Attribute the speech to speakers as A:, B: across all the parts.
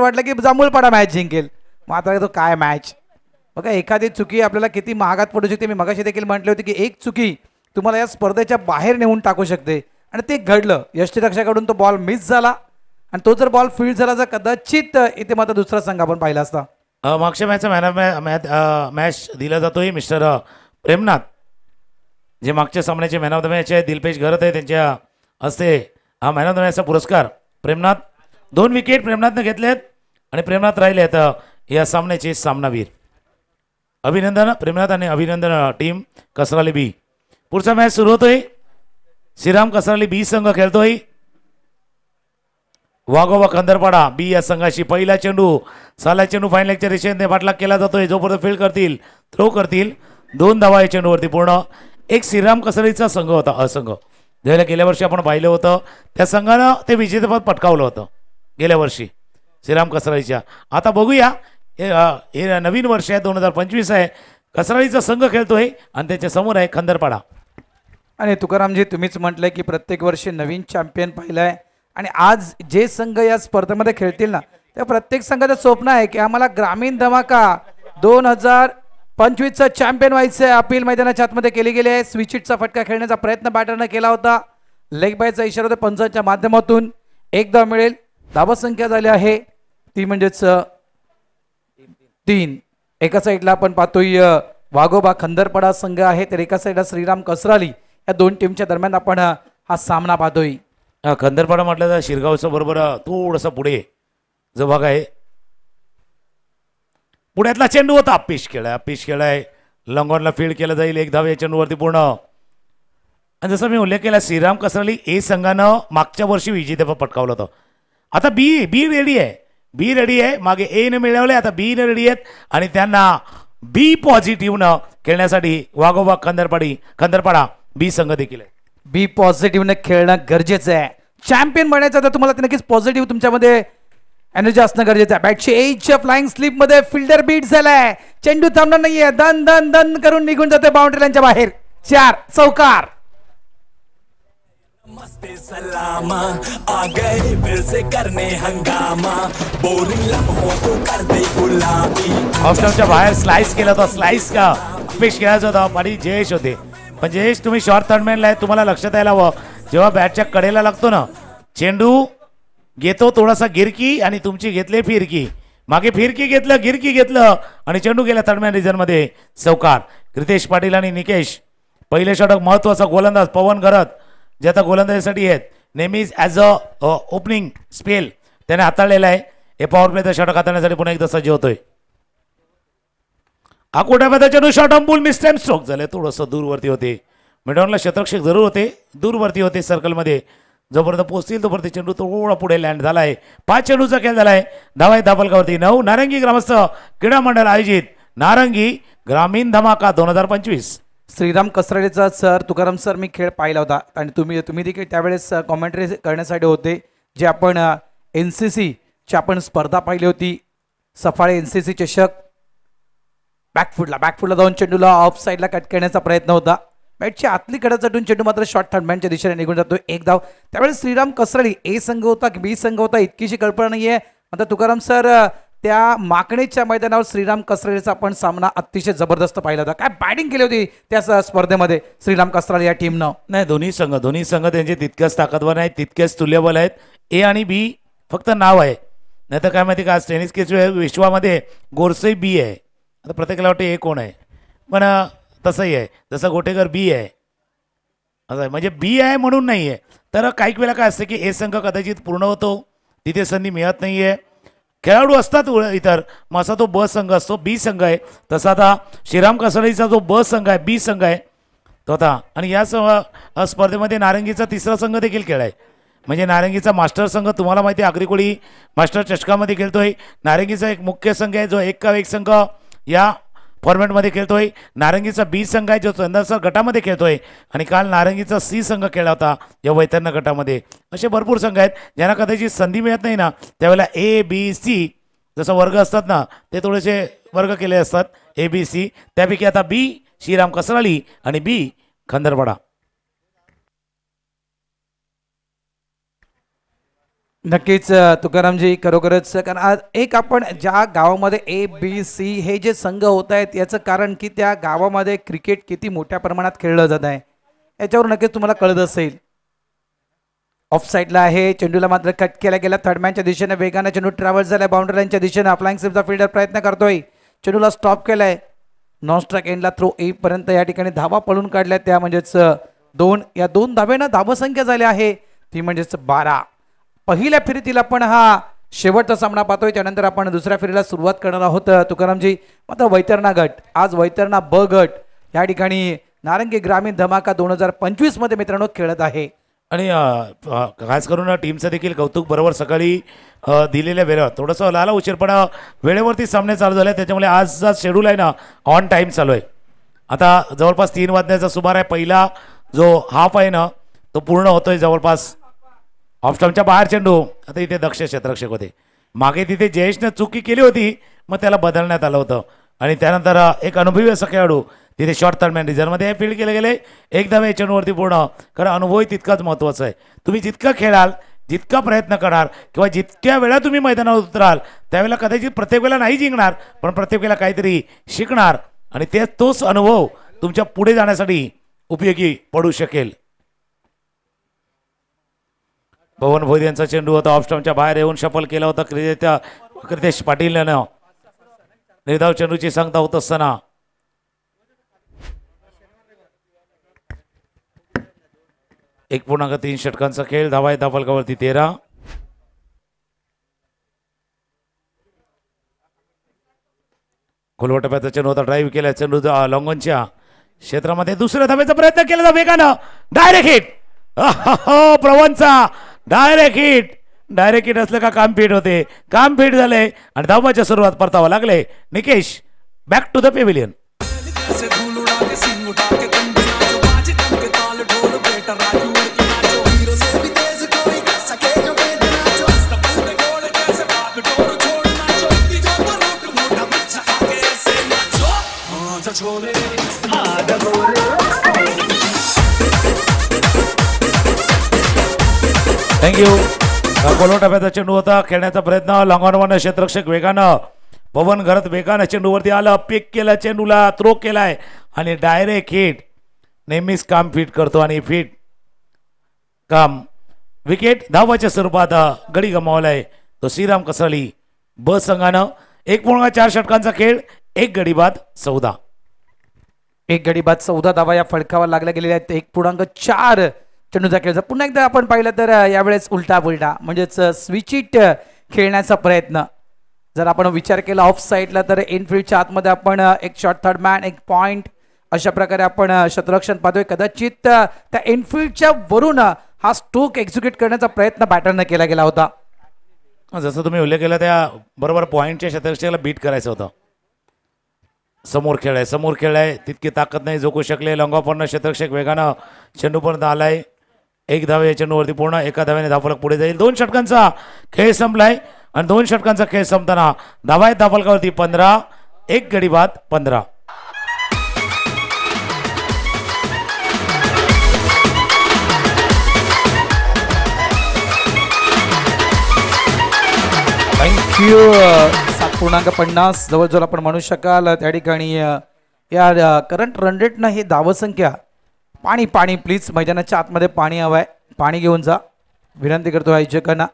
A: वाटलं की जांभूळपाडा मॅच जिंकेल, मात्र तो काय मॅच बघा. एखादी चुकी आपल्याला किती महागात पडू शकते. मी मगाशी देखील म्हटले होते की एक चुकी तुम्हाला या स्पर्धेच्या बाहेर नेऊन टाकू शकते आणि ते घडलं. यष्टीरक्षकाकडून तो बॉल मिस झाला आणि तो जर बॉल फील्ड झाला तर कदाचित इथे मात्र दुसरा संघ आपण पाहिला असता.
B: मागच्या मॅचचा मॅच दिला जातोय मिस्टर प्रेमनाथ, जे मागच्या सामन्याचे मॅन ऑफ द मॅच आहे. दिलपेश घरत आहे त्यांच्या हस्ते हा मॅन ऑफ द मॅचचा पुरस्कार. प्रेमनाथ 2 विकेट प्रेमनाथने घेतलेत आणि प्रेमनाथ राहिले आता या सामन्याचे सामनावीर. अभिनंदन प्रेमनाथ आणि अभिनंदन टीम कसराली बी. पुढचा मॅच सुरू होतोय. श्रीराम कसराली बी संघ खेळतोय वाघोबा खंदरपाडा बी या संघाशी. पहिला चेंडू साला चेंडू फाईन लेगच्या रेषेने पाठलाग केला जातोय. जोपर्यंत फील्ड करतील थ्रो करतील 2 धावा या चेंडूवरती पूर्ण. एक श्रीराम कसरीचा संघ होता असंघ, ज्यावेळेला गेल्या वर्षी आपण पाहिलं होतं त्या संघानं ते विजेतेपद पटकावलं होतं गेल्या वर्षी श्रीराम कसराळीच्या. आता बघूया हे नवीन वर्ष आहे 2025 आहे. कसराळीचा संघ खेळतोय आणि त्याच्या समोर आहे खंदरपाडा.
A: आणि तुकारामजी तुम्हीच म्हटलंय की प्रत्येक वर्षी नवीन चॅम्पियन पाहिलंय आणि आज जे संघ या स्पर्धेमध्ये खेळतील ना त्या प्रत्येक संघाचं स्वप्न आहे की आम्हाला ग्रामीण धमाका 2025चा चॅम्पियन व्हायचं आहे. अपील मैदानाच्या आतमध्ये केली गेली आहे. स्विचिटचा फटका खेळण्याचा प्रयत्न बॅटरने केला होता. लेग बायचा इशारा होता पंचांच्या माध्यमातून. एकदा मिळेल. धावा संख्या झाली आहे ती म्हणजेच 3. एका साईडला आपण पाहतोय वाघोबा खंदरपाडा संघ आहे तर एका साईडला श्रीराम कसराली. या 2 टीमच्या दरम्यान आपण हा सामना पाहतोय.
B: खंदरपाडा म्हटलं तर शिरगावचं बरोबर थोडंसं पुढे जो भाग आहे पुण्यातला चेंडू होता. अप्पीश खेळाय लंगॉनला फील्ड केलं जाईल. 1 धाव या चेंडूवरती पूर्ण. आणि जसं मी उल्लेख केला श्रीराम कसराली ए संघानं मागच्या वर्षी विजेतेपद पटकावलं होतं. आता बी रेडी आहे. बी रेडी आहे. मागे ए ने मिळवले आता बी ने रेडी आहेत आणि त्यांना बी पॉझिटिव्हनं खेळण्यासाठी वाघोबा खंदरपाडा बी संघ देखील आहे.
A: बी पॉझिटिव्हने खेळणं गरजेचं आहे. चॅम्पियन बनायचं तर तुम्हाला नक्कीच पॉझिटिव्ह तुमच्यामध्ये एनर्जी असणं गरजेचं आहे. बॅटची एजच्या फ्लाइंग स्लिप मध्ये फिल्डर बीट झालाय. चेंडू थांबणार नाहीये. दन दन दन करून निघून जाते बाउंड्री लाईनच्या बाहेर. 4 चौकार.
C: मस्ते सलामा आ गए फिर से करने हंगामा बोरिंग लम्हों को कर दे गुलाबी.
B: ऑफस्टंपच्या बाहेर स्लाइस केला होता. स्लाइस का अपेक्षा खेळायचा होता आणि जयेश होते. पण जयेश तुम्ही शॉर्ट थर्डमॅनला आहे. तुम्हाला लक्षात यायला हवं जेव्हा बॅटच्या कडेला लागतो ना चेंडू घेतो थोडासा गिरकी आणि तुमची घेतले फिरकी. मागे फिरकी घेतलं गिरकी घेतलं आणि चेंडू गेला थर्डमॅन रिझनमध्ये. चौकार. रितेश पाटील आणि निकेश. पहिले षटक महत्वाचा गोलंदाज पवन घरत जे आता गोलंदाजीसाठी आहेत नेहमीच ॲज अ ओपनिंग स्पेल त्याने हाताळलेला आहे. हे पॉवर प्लेचं षटक हाताळण्यासाठी पुन्हा एकदा सज्ज होतोय. आकोट्यामध्ये चेंडू शॉर्ट ऑन बॉल मिस्टेम स्ट्रोक झाले. थोडंसं दूरवरती होते. मिडॉनला शतरक्षक जरूर होते. दूरवरती होते सर्कलमध्ये. जोपर्यंत पोहोचतील तोपर्यंत चेंडू थोडा पुढे लँड झालाय. 5 चेंडूचा खेळ झालाय. धावा दाफलकावरती 9. नारंगी ग्रामस्थ क्रीडा मंडळ आयोजित नारंगी ग्रामीण धमाका 2025.
A: श्रीराम कसराळेचा सर तुकाराम सर मी खेळ पाहिला होता आणि तुम्ही देखील त्यावेळेस कॉमेंट्री करण्यासाठी होते. जे आपण NCC ची आपण स्पर्धा पाहिली होती. सफाळे NCC चषक. बॅकफुटला जाऊन चेंडूला ऑफ साईडला कट करण्याचा प्रयत्न होता. बॅटची आतली कडा चढून चेंडू मात्र शॉर्ट थर्डमॅनच्या दिशेने निघून जातो. 1 धाव. त्यावेळेस श्रीराम कसराळी ए संघ होता की बी संघ होता इतकीशी कल्पना नाहीये. आता तुकाराम सर त्या माकणीच्या मैदानावर श्रीराम कसराळीचा आपण सामना अतिशय जबरदस्त पाहिला होता. काय बॅटिंग केली होती त्या स्पर्धेमध्ये श्रीराम कसराळी या टीमनं.
B: नाही दोन्ही संघ त्यांचे तितक्याच ताकदवर आहेत तितकेच तुल्यबल आहेत. ए आणि बी फक्त नाव आहे. नाही तर काय माहिती का टेनिस विश्वामध्ये गोरसे बी आहे. आता प्रत्येकाला वाटते ए कोण आहे पण तसंही आहे. जसं गोटेकर बी आहे असं आहे. म्हणजे बी आहे म्हणून नाही आहे. तर काही वेळेला काय असतं की ए संघ कदाचित पूर्ण होतो तिथे संधी मिळत नाही आहे. खेळाडू असतात इतर मग असा तो ब संघ असतो बी संघ आहे. तसा आता श्रीराम कसराळीचा जो ब संघ आहे बी संघ आहे तो आता. आणि या स्पर्धेमध्ये नारंगीचा 3रा संघ देखील खेळाय. म्हणजे नारंगीचा मास्टर संघ तुम्हाला माहिती आहे आगरीकोळी मास्टर चषकामध्ये खेळतोय. नारंगीचा एक मुख्य संघ आहे जो 1 संघ या फॉर्मॅटमध्ये खेळतोय. नारंगीचा बी संघ आहे जो चंदरसर गटामध्ये खेळतोय आणि काल नारंगीचा सी संघ खेळला होता या वैतन्य गटामध्ये. असे भरपूर संघ आहेत ज्यांना कदाचित संधी मिळत नाही ना त्यावेळेला ABC जसं वर्ग असतात ना ते थोडेसे वर्ग केले असतात ABC. त्यापैकी आता बी श्रीराम कसराळी आणि बी खंदरपाडा.
A: नक्कीच तुकारामजी खरोखरच कारण आज एक आपण ज्या गावामध्ये ABC हे जे संघ होत आहेत याचं कारण की त्या गावामध्ये क्रिकेट किती मोठ्या प्रमाणात खेळलं जात आहे याच्यावर नक्कीच तुम्हाला कळत असेल. ऑफ साईडला आहे, चेंडूला मात्र कट केला गेला. थर्ड मॅनच्या दिशेने वेगाने चेंडू ट्रॅव्हल झालाय बाउंड्री लाईनच्या दिशेने. फ्लाइंग स्लिपचा फिल्डर प्रयत्न करतोय, चेंडूला स्टॉप केलाय. नॉन स्ट्राईक एंडला थ्रो येईपर्यंत या ठिकाणी धावा पळून काढल्या त्या म्हणजेच 2. या 2 धाब्यानं धावसंख्या झाली आहे ती म्हणजेच 12. पहिल्या फेरीतील आपण हा शेवटचा सामना पाहतोय, त्यानंतर आपण दुसऱ्या फेरीला सुरुवात करणार आहोत तुकारामजी. मात्र वैतरणा गट आज वैतरणा ब गट या ठिकाणी नारंगी ग्रामीण धमाका 2025 मध्ये मित्रांनो खेळत आहे.
B: आणि खास करून टीमचं देखील कौतुक. बरोबर सकाळी दिलेल्या वेळेवर थोडंसं लाला उशीर पण वेळेवरती सामने चालू झाले, त्याच्यामुळे आजचा शेड्यूल आहे ना ऑन टाईम चालू आहे. आता जवळपास 3 वाजण्याचा सुमार आहे. पहिला जो हाफ आहे ना तो पूर्ण होतोय जवळपास. ऑफ स्टंपच्या बाहेर चेंडू. आता इथे दक्ष क्षेत्ररक्षक होते, मागे तिथे जयेशने चुकी केली होती मग त्याला बदलण्यात आलं होतं. आणि त्यानंतर एक अनुभवी असा खेळाडू तिथे शॉर्ट थर्डमॅन रिझर्वमध्ये फील्ड केले गेले. एकदम या चेंडूवरती पूर्ण, कारण अनुभवही तितकाच महत्त्वाचा आहे. तुम्ही जितकं खेळाल, जितका प्रयत्न कराल किंवा जितक्या वेळा तुम्ही मैदानावर उतराल त्यावेळेला कदाचित प्रत्येक वेळेला नाही जिंकणार पण प्रत्येक वेळेला काहीतरी शिकणार आणि तोच अनुभव तुमच्या पुढे जाण्यासाठी उपयोगी पडू शकेल. पवन भोईर यांचा चेंडू होता, ऑफ स्टंपच्या बाहेर येऊन शफल केला होता क्रितेश पाटील यानं. निर्धाव चेंडूची सांगता होत असताना 1.3 षटकांचा खेळ. धावा आहे धावफलकावरती 13. खोलवा टप्प्याचा चेंडू होता, ड्राईव्ह केला चेंडू लॉंगॉनच्या क्षेत्रामध्ये. दुसऱ्या धावेचा प्रयत्न केला वेगानं, डायरेक्ट हिट. प्रवणचा डायरेक्ट हिट. डायरेक्ट हिट असलं का काम फिट होते, काम फिट झाले आणि धावाच्या सुरुवात परतावा लागले. Nikesh back to the pavilion. Thank you. कोलो टप्प्याचा चेंडू होता, खेळण्याचा प्रयत्न लॉंगॉन क्षेत्ररक्षक वेगानं पवन घरत वेगानं चेंडूवरती आलं, पिक केलं, चेंडूला थ्रो केलाय आणि डायरेक्ट हिट. नेहमीच काम फिट करतो आणि फिट काम. विकेट धावाच्या स्वरूपात गडी गमावलाय तो श्रीराम कसरली ब संघानं. 1.4 षटकांचा खेळ, 1 गडी बाद 14.
A: 1 गडी बाद 14 धावा या फळकावर लागल्या गेलेल्या आहेत. 1.4 चेंडूचा खेळ. पुन्हा एकदा आपण पाहिलं तर यावेळेस उलटा पुलटा म्हणजेच स्विचिट खेळण्याचा प्रयत्न जर आपण विचार केला ऑफ साईडला तर इनफिल्डच्या आतमध्ये आपण एक शॉर्ट थर्ड मॅन, एक पॉइंट अशा प्रकारे आपण क्षेत्ररक्षण पाहतोय. कदाचित त्या इनफिल्डच्या वरून हा स्ट्रोक एक्झिक्यूट करण्याचा प्रयत्न बॅटरने केला गेला होता.
B: जसं तुम्ही उल्लेख केला त्या बरोबर पॉइंटच्या क्षेत्ररक्षकाला बीट करायचं होतं. समोर खेळाय तितकी ताकद नाही जोखू शकले. लॉंगॉन क्षेत्ररक्षक वेगानं चेंडूपर्यंत आलाय. 1 धावे या चेंडूवरती पूर्ण, 1 धाव्याने धावफलक पुढे जाईल. 2 षटकांचा खेळ संपलाय आणि 2 षटकांचा खेळ संपताना धावा आहेत धावफलकावरती 15, 1 गडी बाद 15.
A: थँक्यू. 7.50 जवळजवळ आपण म्हणू शकाल त्या ठिकाणी या करंट रन रेटनं ही धावसंख्या. पाणी प्लीज, मैदानाच्या आतमध्ये पाणी हवं आहे, पाणी घेऊन जा विनंती करतो आयोजकांना.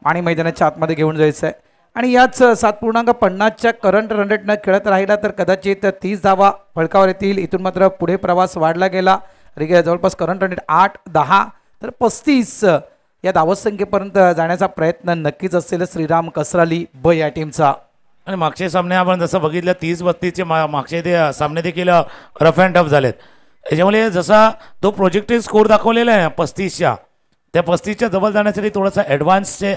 A: पाणी मैदानाच्या आतमध्ये घेऊन जायचं आहे. आणि याच 7.50च्या करंट रन रेटनं खेळत राहिला तर कदाचित 30 धावा फळकावर येतील. इथून मात्र पुढे प्रवास वाढला गेला. जवळपास करंट रन रेट 8, 10 तर 35 या धावसंख्येपर्यंत जाण्याचा प्रयत्न नक्कीच असेल श्रीराम कसराली ब या टीमचा.
B: आणि मागचे सामने आपण जसं बघितलं 30-32चे मागचे ते सामने देखील रफ अँड टफ झालेत. याच्यामुळे जसा तो प्रोजेक्टेड स्कोर दाखवलेला आहे 35च्या, त्या 35च्या जवळ जाण्यासाठी थोडासा ॲडव्हान्सचे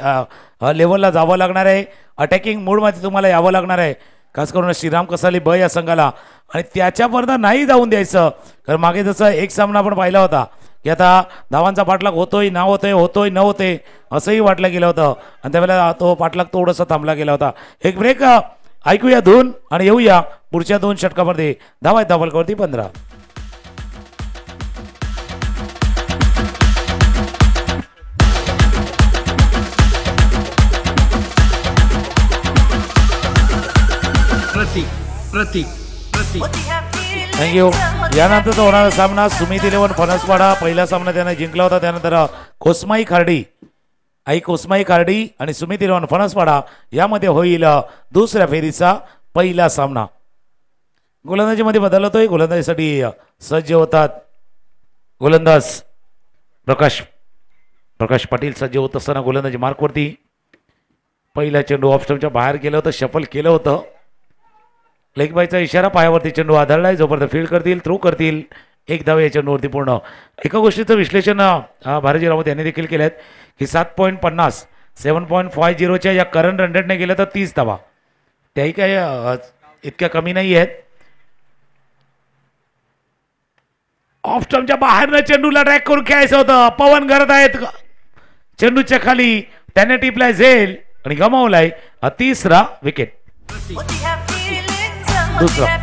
B: लेवलला जावं लागणार आहे. अटॅकिंग मोडमध्ये तुम्हाला यावं लागणार आहे, खास करून श्रीराम कसराली ब या संघाला. आणि त्याच्यापर्यंत नाही जाऊन द्यायचं, कारण मागे जसं एक सामना आपण पाहिला होता की आता धावांचा पाठलाग होतोय न होते असंही वाटलं गेलं होतं आणि त्यावेळेला तो पाठलाग थोडंसं थांबला गेला होता. एक ब्रेक ऐकूया धून आणि येऊया पुढच्या 2 षटकामध्ये. धावा आहेत धावफलकावरती 15. थँक्यू. यानंतरचा होणारा सामना सुमित इलेव्हन फणसवाडा, पहिला सामना त्याने जिंकला होता. त्यानंतर कोस्माई खार्डी कोस्माई खार्डी आणि सुमित इलेव्हन फणसवाडा यामध्ये होईल दुसऱ्या फेरीचा पहिला सामना. गोलंदाजीमध्ये बदल होतोय. गोलंदाजीसाठी सज्ज होतात गोलंदाज प्रकाश पाटील सज्ज होत असताना गोलंदाजी मार्कवरती. पहिला चेंडू ऑफस्टमच्या बाहेर गेलं होतं, शफल केलं होतं. लेग बायचा इशारा, पायावरती चेंडू आदळलाय. जोपर्यंत फील्ड करतील, थ्रो करतील, एक धाव या चेंडूवरती पूर्ण. एका गोष्टीचं विश्लेषण भारती रावत यांनी देखील केलं आहे की 7.50 7.50च्या या करंट रन रेटने गेलं तर 30 धावा, त्याही काय इतक्या कमी नाही आहेत. ऑफस्टमच्या बाहेरनं चेंडूला ट्रॅक करून खेळायचं होतं. पवन करत आहेत चेंडूच्या खाली, त्याने टिपलाय झेल आणि गमावलाय तिसरा विकेट. दुसरा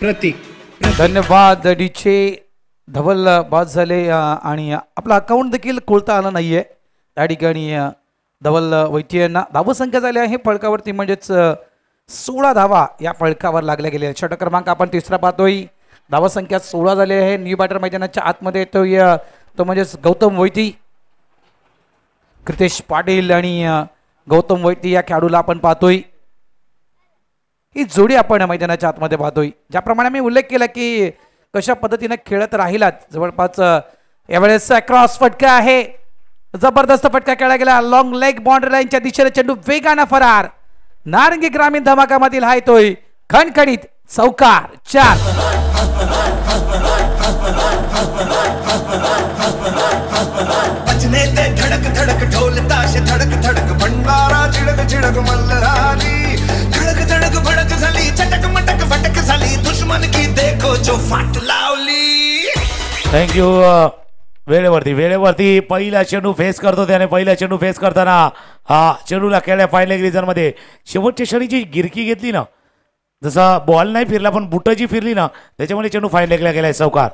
D: प्रतीक
A: धन्यवाद डीचे. धवल बाद झाले आणि आपला अकाउंट देखील खोलता आला नाहीये त्या ठिकाणी. धवल वैद्य यांना धावसंख्या झाली आहे फळकावरती, म्हणजेच 16 धावा या फळकावर लागल्या गेल्या. षटक क्रमांक आपण तिसरा पाहतोय. धावसंख्या 16 झाली आहे. न्यू बॅटर मैदानाच्या आतमध्ये येतोय तो म्हणजेच गौतम वैती. कृतेश पाटील आणि गौतम वैती या खेळाडूला आपण पाहतोय. ही जोडी आपण मैदानाच्या आतमध्ये पाहतोय. ज्याप्रमाणे मी उल्लेख केला की कशा पद्धतीने खेळत राहिलात, जवळपास यावेळेस क्रॉस फटका आहे, जबरदस्त फटका खेळला गेला. लॉंग लेग बाउंड्री लाईनच्या दिशेने चेंडू वेगानं फरार. नारंगी ग्रामीण धमाकामधील हा येतोय खणखणीत चौकार. 4
E: बजने ते धड़क धड़क ढोल ताश धड़क धड़क भंडारा चिड़क चिड़क मल्हारी धड़क धड़क भड़क झाली चटक मटक फटक झाली दुश्मन की देखो जो फाट लावली.
B: थँक्यू. वेळेवरती पहिला चेंडू फेस करतो त्याने. पहिला चेंडू फेस करताना हा चेंडूला खेळल्या फाईन लेग रिझन मध्ये. शेवटच्या क्षणी जी गिरकी घेतली ना, जसा बॉल नाही फिरला पण बुट जी फिरली ना, त्याच्यामुळे चेंडू फाईन लेगला गेलाय चौकार.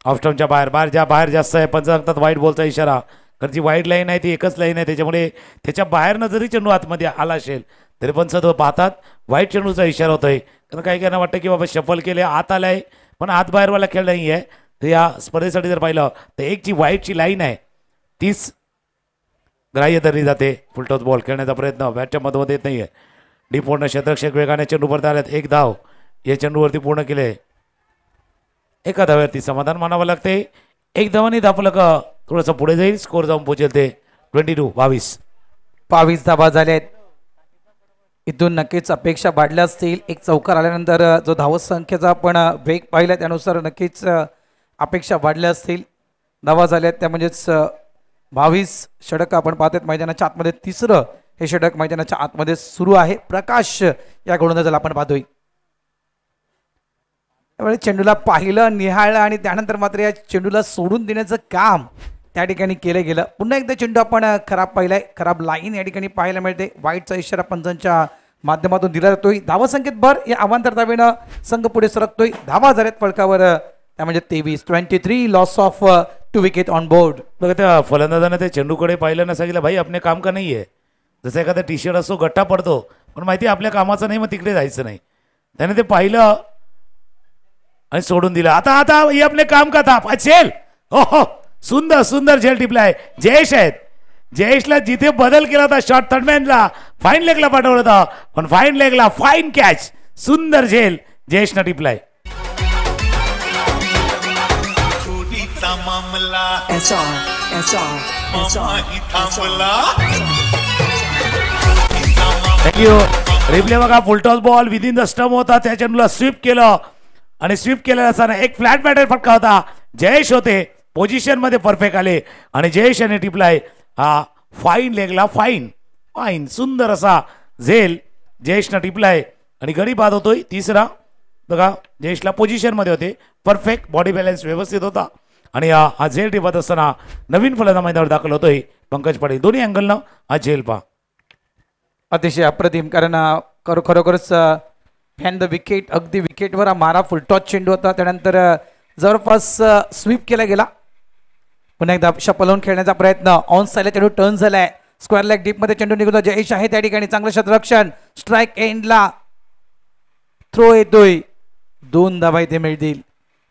B: ऑफस्टमच्या बाहेर जास्त आहे. पंच सांगतात वाईट बॉलचा इशारा, कारण जी वाईट लाईन आहे ती एकच लाईन आहे, त्याच्यामुळे त्याच्या बाहेरनं जरी चेंडू आतमध्ये आला असेल तरी पंच तो पाहतात वाईट चेंडूचा इशारा होतोय. कारण काही काहींना वाटतं की बाबा शफल केले, आत आलाय, पण आत बाहेरवाला खेळ नाही आहे. तर या स्पर्धेसाठी जर पाहिलं तर एक जी व्हाईटची लाईन आहे तीच ग्राह्य धरली जाते. फुलटॉस बॉल खेळण्याचा प्रयत्न बॅटच्या मधोमध येत नाही आहे. डीपोर्टनं क्षेत्रक्षक वेगाने चेंडूवरती आल्यात. एक धाव या चेंडूवरती पूर्ण केले. एका धाव्यावरती समाधान मानावं लागते. एक धावाने दापलं का थोडंसं पुढे जाईल, स्कोर जाऊन पोहोचेल ते
A: 22 धावा झाल्या आहेत. इथून नक्कीच अपेक्षा वाढल्या असतील. एक चौकार आल्यानंतर जो धावत संख्येचा आपण वेग पाहिला त्यानुसार नक्कीच अपेक्षा वाढल्या असतील. धावा झाल्यात त्या म्हणजेच 22 षटक आपण पाहतोय मैदानाच्या आतमध्ये. तिसरं हे षटक मैदानाच्या आतमध्ये सुरू आहे. प्रकाश या गोलंदाजाला आपण पाहतोय. त्यावेळी चेंडूला पाहिलं, निहाळलं आणि त्यानंतर मात्र या चेंडूला सोडून देण्याचं काम त्या ठिकाणी केलं गेलं. पुन्हा एकदा चेंडू आपण खराब पाहिलाय. खराब लाईन या ठिकाणी पाहायला मिळते. वाईटचा इशारा पंचांच्या माध्यमातून दिला जातोय. धावसंख्येत भर या अवांतर धावेनं संघ पुढे सरकतोय. धावा झाल्यात फळकावर त्या म्हणजे 23 loss of 2 wicket on board.
B: बघा त्या फलंदाजाने त्या चेंडूकडे पाहिलं ना, सांगितलं भाई आपले काम का नाही आहे. जसं एखादा टी शर्ट असतो गट्टा पडतो, पण माहिती आपल्या कामाचं नाही, मग तिकडे जायचं नाही. त्याने ते पाहिलं आणि सोडून दिलं. आता ये आपले काम का था असेल. हो हो, सुंदर झेल टिपलाय. जयेश आहेत. जयेशला जिथे बदल केला होता शॉर्ट थर्डमॅनला फाईन लेगला पाठवलं होतं, पण फाईन लेगला फाईन कॅच, सुंदर झेल जयेशनं टिपलाय. थँक्यू. रिप्ले बघा. Full toss ball within the stump होता. त्या चेंडूला स्वीप केलं आणि स्वीप केलेला असताना एक फ्लॅट बॅटर फटका होता. जयेश होते पोझिशन मध्ये परफेक्ट आले आणि जयेश याने टिपलाय हा फाईन लेगला. फाईन सुंदर असा झेल जयेशनं टिपलाय आणि गडी बाद होतोय. तिसरा बघा, जयेशला पोझिशन मध्ये होते, परफेक्ट बॉडी बॅलन्स व्यवस्थित होता आणि हा झेल टिपत असताना नवीन फलंदाज मैदानावर दाखल होतोय पंकज पाटील. दोन्ही अँगलनं हा झेल पहा.
A: अतिशय अप्रतिम, कारण खरोखरच फॅन द विकेट, अगदी विकेटवर हा मारा फुलटॉस चेंडू होता. त्यानंतर जवळपास स्वीप केला गेला. पुन्हा एकदा शपल लावून खेळण्याचा प्रयत्न, ऑन साईडला चेंडू टर्न झालाय, स्क्वेअर लेग डीप मध्ये चेंडू निघून जयेश आहे त्या ठिकाणी, चांगलं क्षेत्ररक्षण, स्ट्राईक एंडला थ्रो येतोय, 2 धावा इथे मिळतील.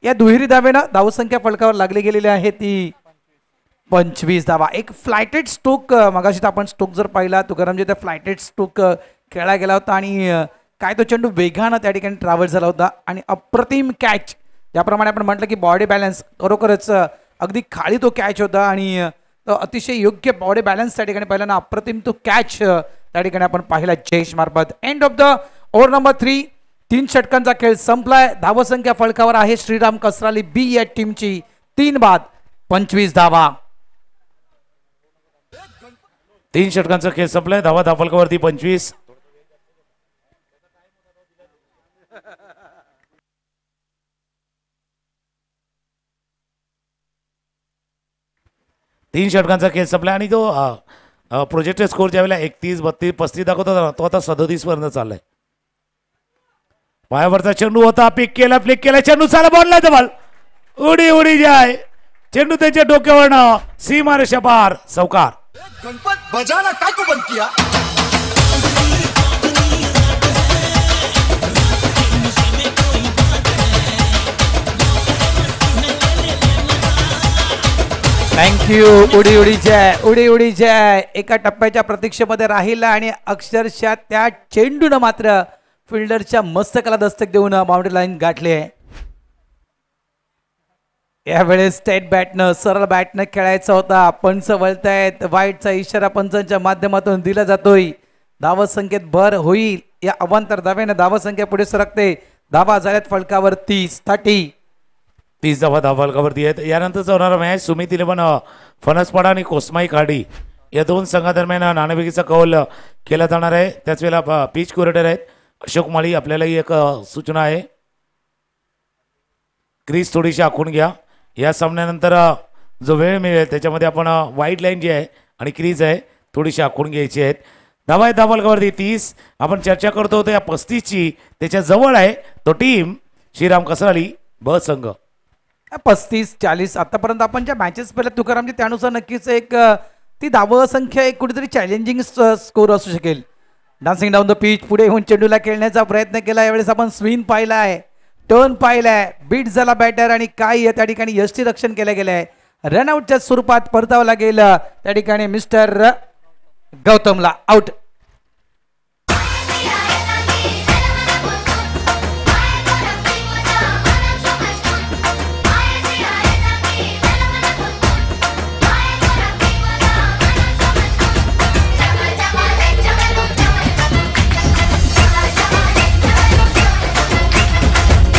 A: या दुहेरी धावेनं धावसंख्या फलकावर लागली गेलेली आहे ती 25 धावा. एक फ्लायटेड स्ट्रोक, मगाशी आपण स्ट्रोक जर पाहिला तुकारामजी, त्या फ्लायटेड स्ट्रोक खेळला गेला होता आणि काय तो चेंडू वेगानं त्या ठिकाणी ट्रॅव्हल झाला होता आणि अप्रतिम कॅच. ज्याप्रमाणे आपण म्हटलं की बॉडी बॅलन्स, खरोखरच अगदी खाली तो कॅच होता आणि अतिशय योग्य बॉडी बॅलन्स त्या ठिकाणी पाहिला ना, अप्रतिम तो कॅच त्या ठिकाणी आपण पाहिला जयेश मार्फत. End of the over number 3. 3 षटकांचा खेळ संपलाय. धावसंख्या फलकावर आहे श्रीराम कसराली बी या टीमची 3 बाद 25 धावा.
B: 3 षटकांचा खेळ संपलाय. धावा धावफलकावरती 25. तीन षटकांचा खेळ संपला आणि तो प्रोजेक्टेड स्कोर ज्यावेळेला 31, 32, 35 दाखवत होता तो आता 37 पर्यंत चाललाय. पायावरचा चेंडू होता, पिक केला, फ्लिक केला, चेंडू चाला बॉलला जवळ, उडी उडी जाय, चेंडू त्याच्या डोक्यावरनं सीमारेषा पार, चौकार.
E: गणपत बजाना काय को बंद किया.
A: थँक्यू. उडी उडी जय, उडी उडी जय एका टप्प्याच्या प्रतीक्षेमध्ये राहिला आणि अक्षरशः त्या चेंडूनं मात्र फिल्डरच्या मस्तकाला दस्तक देऊन बाउंड्री लाईन गाठली आहे. यावेळेस स्टेट बॅटनं, सरळ बॅटनं खेळायचा होता. पंच वळतायत, वाईटचा इशारा पंचांच्या माध्यमातून दिला जातोय. धावसंख्येत भर होईल. या अवांतर धावेनं धावसंख्या पुढे सरकते. धावा झाल्यात फलकावर 30
B: धावा धावफलकावरती आहेत. यानंतरचा होणारा मॅच सुमित 11 फणसपाडा आणि कोस्माई खाडी या 2 संघादरम्यान नाणेफेकीचा कौल केला जाणार आहे. त्याच वेळेला पिच क्युरेटर आहेत अशोक माळी. आपल्यालाही एक सूचना आहे, क्रीज थोडीशी आखून घ्या. या सामन्यानंतर जो वेळ मिळेल त्याच्यामध्ये आपण वाईट लाईन जी आहे आणि क्रीज आहे थोडीशी आखून घ्यायची आहेत. धावा आहेत धावफलकावरती 30. आपण चर्चा करतो होतो या 35ची, त्याच्या जवळ आहे तो टीम श्रीराम कसराली ब संघ.
A: 35-40 आतापर्यंत आपण ज्या मॅचेस पाहिल्या तुकारामजी, त्यानुसार नक्कीच एक ती धावसंख्या एक कुठेतरी चॅलेंजिंग स्कोर असू शकेल. डान्सिंग डाऊन द पिच, पुढे येऊन चेंडूला खेळण्याचा प्रयत्न केला. यावेळेस आपण स्विंग पाहिलाय, टर्न पाहिलाय, बीट झाला बॅटर आणि काय त्या ठिकाणी यष्टी रक्षण केलं गेलंय. रनआउटच्या स्वरूपात परतावं लागेल त्या ठिकाणी मिस्टर गौतमला. आउट.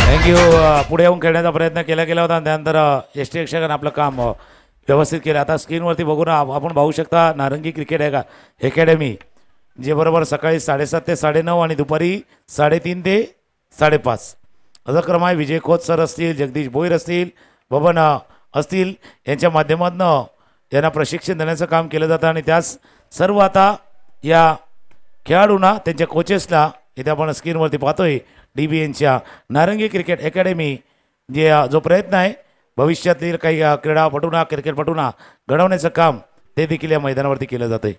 B: थँक्यू. पुढे येऊन खेळण्याचा प्रयत्न केला गेला होता. त्यानंतर एस टी रक्षकाने आपलं काम व्यवस्थित केलं. आता स्क्रीनवरती बघून आपण पाहू शकता नारंगी क्रिकेट अकॅडमी, जे बरोबर सकाळी 7:30 ते 9:30 आणि दुपारी 3:30 ते 5:30 असा क्रम आहे. विजय खोत सर असतील, जगदीश भोईर असतील, बबन असतील, यांच्या माध्यमातून यांना प्रशिक्षण देण्याचं काम केलं जातं आणि त्यास सर्व आता या खेळाडूंना, त्यांच्या कोचेसला इथे आपण स्क्रीनवरती पाहतोय DBNच्या नारंगी क्रिकेट अकॅडमी जो प्रयत्न आहे भविष्यातील काही क्रीडापटूंना, क्रिकेटपटूंना घडवण्याचं काम ते देखील या मैदानावरती केलं जातं आहे.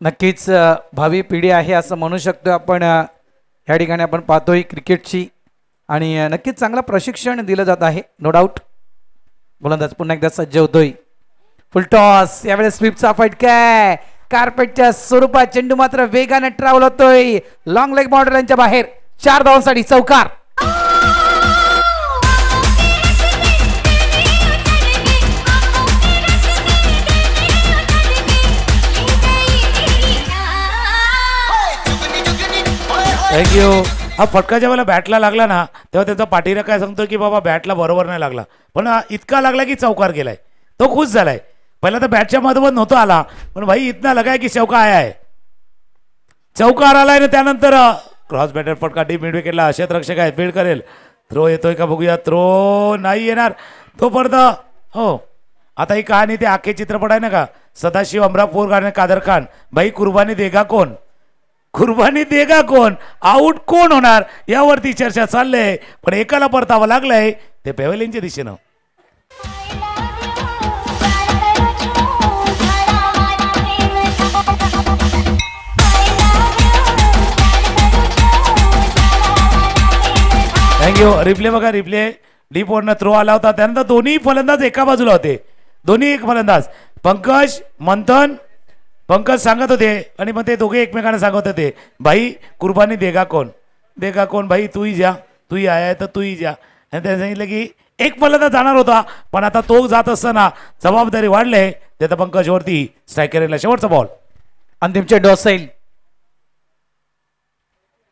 A: नक्कीच भावी पिढी आहे असं म्हणू शकतो आपण. या ठिकाणी आपण पाहतोय क्रिकेटची आणि नक्कीच चांगलं प्रशिक्षण दिलं जात आहे, नो डाऊट. गोलंदाज पुन्हा एकदा सज्ज होतोय. फुल टॉस, यावेळेस स्वीपचा फटका, कार्पेटच्या स्वरूपात चेंडू मात्र वेगाने ट्रॅव्हल होतोय. लॉंग लेग बाउंड्रीच्या बाहेर, 4 धावांसाठी चौकार.
B: थँक्यू. हा फटका ज्या वेळेला बॅटला लागला ना तेव्हा त्याचा पाठीरा काय सांगतो की बाबा बॅटला बरोबर नाही लागला, पण इतका लागला की चौकार गेलाय. तो खुश झालाय. पहिला तर बॅटच्या मधोमध नव्हता आला, पण भाई इतना लगाय की चौका आया आहे. चौकार आलाय ना. त्यानंतर क्रॉस बॅटर फटका डीप मिड विकेटला. क्षेत्ररक्षक आहे, फील्ड करेल. थ्रो येतोय का बघूया. थ्रो नाही येणार तोपर्यंत. हो, आता ही कहाणी ते आखे चित्रपट आहे ना का, सदाशिव, अमरापूर गाणे, कादर खान, भाई कुर्बानी देगा कोण. कुर्बानी देगा कोण, आऊट कोण होणार यावरती चर्चा चाललंय. पण एकाला परतावं लागलंय ते पॅव्हेलियनच्या दिशेनं. थँक्यू. रिप्ले बघा, रिप्ले डीप वरनं थ्रो आला होता. त्यानंतर दोन्ही फलंदाज एका बाजूला होते, दोन्ही एक फलंदाज. पंकज मंथन पंकज सांगत होते आणि मग ते दोघे एकमेकांना सांगत होते, भाई कुर्बानी देगा कोण भाई, तूही जा, तूही आया तर तूही जा. आणि त्याने सांगितलं की एक फलंदाज जाणार होता, पण आता तो जात असताना जबाबदारी वाढले. त्याचा पंकजवरती स्ट्रायकरला शेवटचा बॉल.
A: अंतिम चेंडू असेल.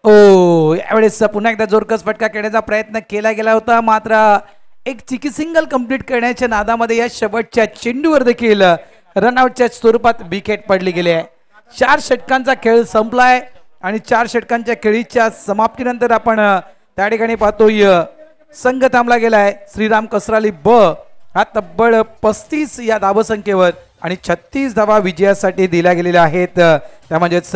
A: ओ यावेळेस पुन्हा एकदा जोरकस फटका खेळण्याचा प्रयत्न केला गेला होता, मात्र एक चिकी सिंगल कंप्लीट करण्याच्या नादामध्ये या शेवटच्या चेंडूवर देखील रनआउटच्या स्वरूपात विकेट पडली गेली आहे. 4 षटकांचा खेळ संपलाय आणि 4 षटकांच्या खेळीच्या समाप्तीनंतर आपण त्या ठिकाणी पाहतोय संघ थांबला गेलाय. श्रीराम कसराली ब हा तब्बल 35 या धावसंख्येवर आणि 36 धावा विजयासाठी दिल्या गेलेल्या आहेत. त्या म्हणजेच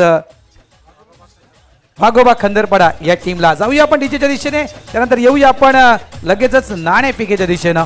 A: वाघोबा खंदरपडा या टीमला. जाऊया आपण डीजेच्या दिशेने, त्यानंतर येऊया आपण लगेचच नाणेफेकीच्या दिशेनं.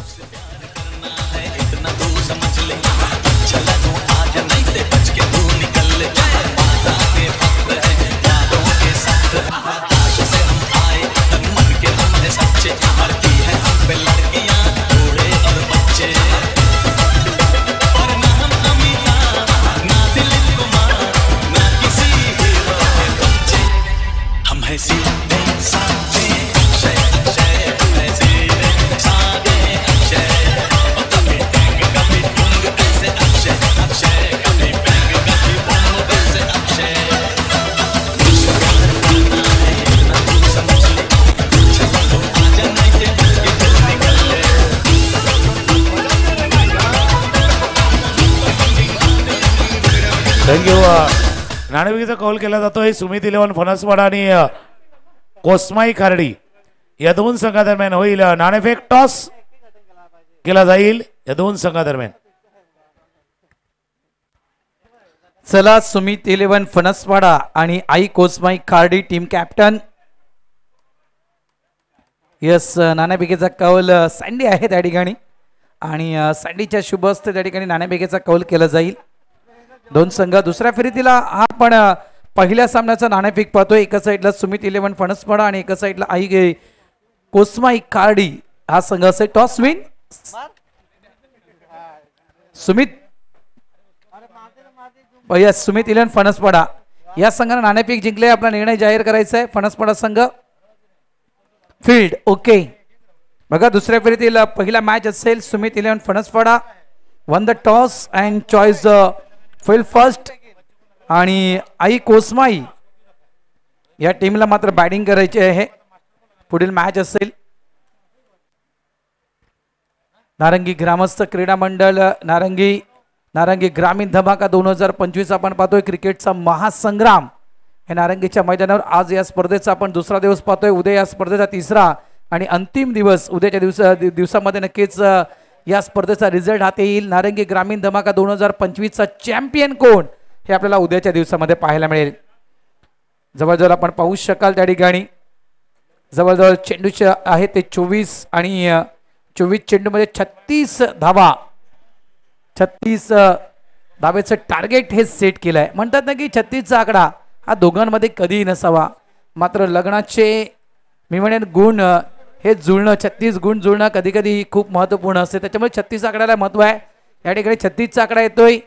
B: थँक्यू. नाणेफेकीचा कौल केला जातोय सुमित 11 फणसवाडा आणि कोस्माई खार्डी या दोन संघादरम्यान होईल. नाणेफेक टॉस केला जाईल या दोन संघादरम्यान.
A: चला, सुमित 11 फणसवाडा आणि आई कोस्माई खार्डी टीम कॅप्टन. यस, नाणेफेकीचा कौल सँडी आहे त्या ठिकाणी आणि सँडीच्या शुभ हस्ते त्या ठिकाणी नाणेफेकीचा कौल केला जाईल. दोन संघ दुसऱ्या फेरीतीला आपण पहिल्या सामन्याचा नाणेफेक पाहतोय. एका साईडला सुमित 11 फणसवाडा आणि एका साईडला आई कोस्माई खार्डी हा संघ असेल. टॉस विन सुमित 11 फणसवाडा या संघाने नाणेफेक जिंकले. आपला निर्णय जाहीर करायचा आहे. फणसवाडा संघ फील्ड ओके. बघा, दुसऱ्या फेरीतील पहिला मॅच असेल. Sumit 11 Phanaswada won the toss and choice field first आणि आई कोस्माई या टीमला मात्र बॅटिंग करायची आहे. पुढील मॅच असेल नारंगी ग्रामस्थ क्रीडा मंडळ नारंगी ग्रामीण धमाका 2025 आपण पाहतोय. क्रिकेटचा महासंग्राम हे नारंगीच्या मैदानावर आज या स्पर्धेचा आपण दुसरा दिवस पाहतोय. उद्या या स्पर्धेचा तिसरा आणि अंतिम दिवस. उद्याच्या दिवसामध्ये नक्कीच या स्पर्धेचा रिझल्ट हाती येईल. नारंगी ग्रामीण धमाका 2025 चा चॅम्पियन कोण हे आपल्याला उद्याच्या दिवसामध्ये पाहायला मिळेल. जवळजवळ आपण पाहू शकाल त्या ठिकाणी जवळजवळ चेंडूचे आहे ते 24 आणि 24 चेंडूमध्ये 36 धावा 36 धावेचं टार्गेट हे सेट केलंय. म्हणतात ना की 36चा आकडा हा दोघांमध्ये कधीही नसावा, मात्र लग्नाचे मी म्हणेन गुण हे जुळणं 36 गुण जुळणं कधी कधी खूप महत्त्वपूर्ण असते. त्याच्यामुळे 36 आकड्याला महत्त्व आहे. या ठिकाणी 36चा आकडा येतोय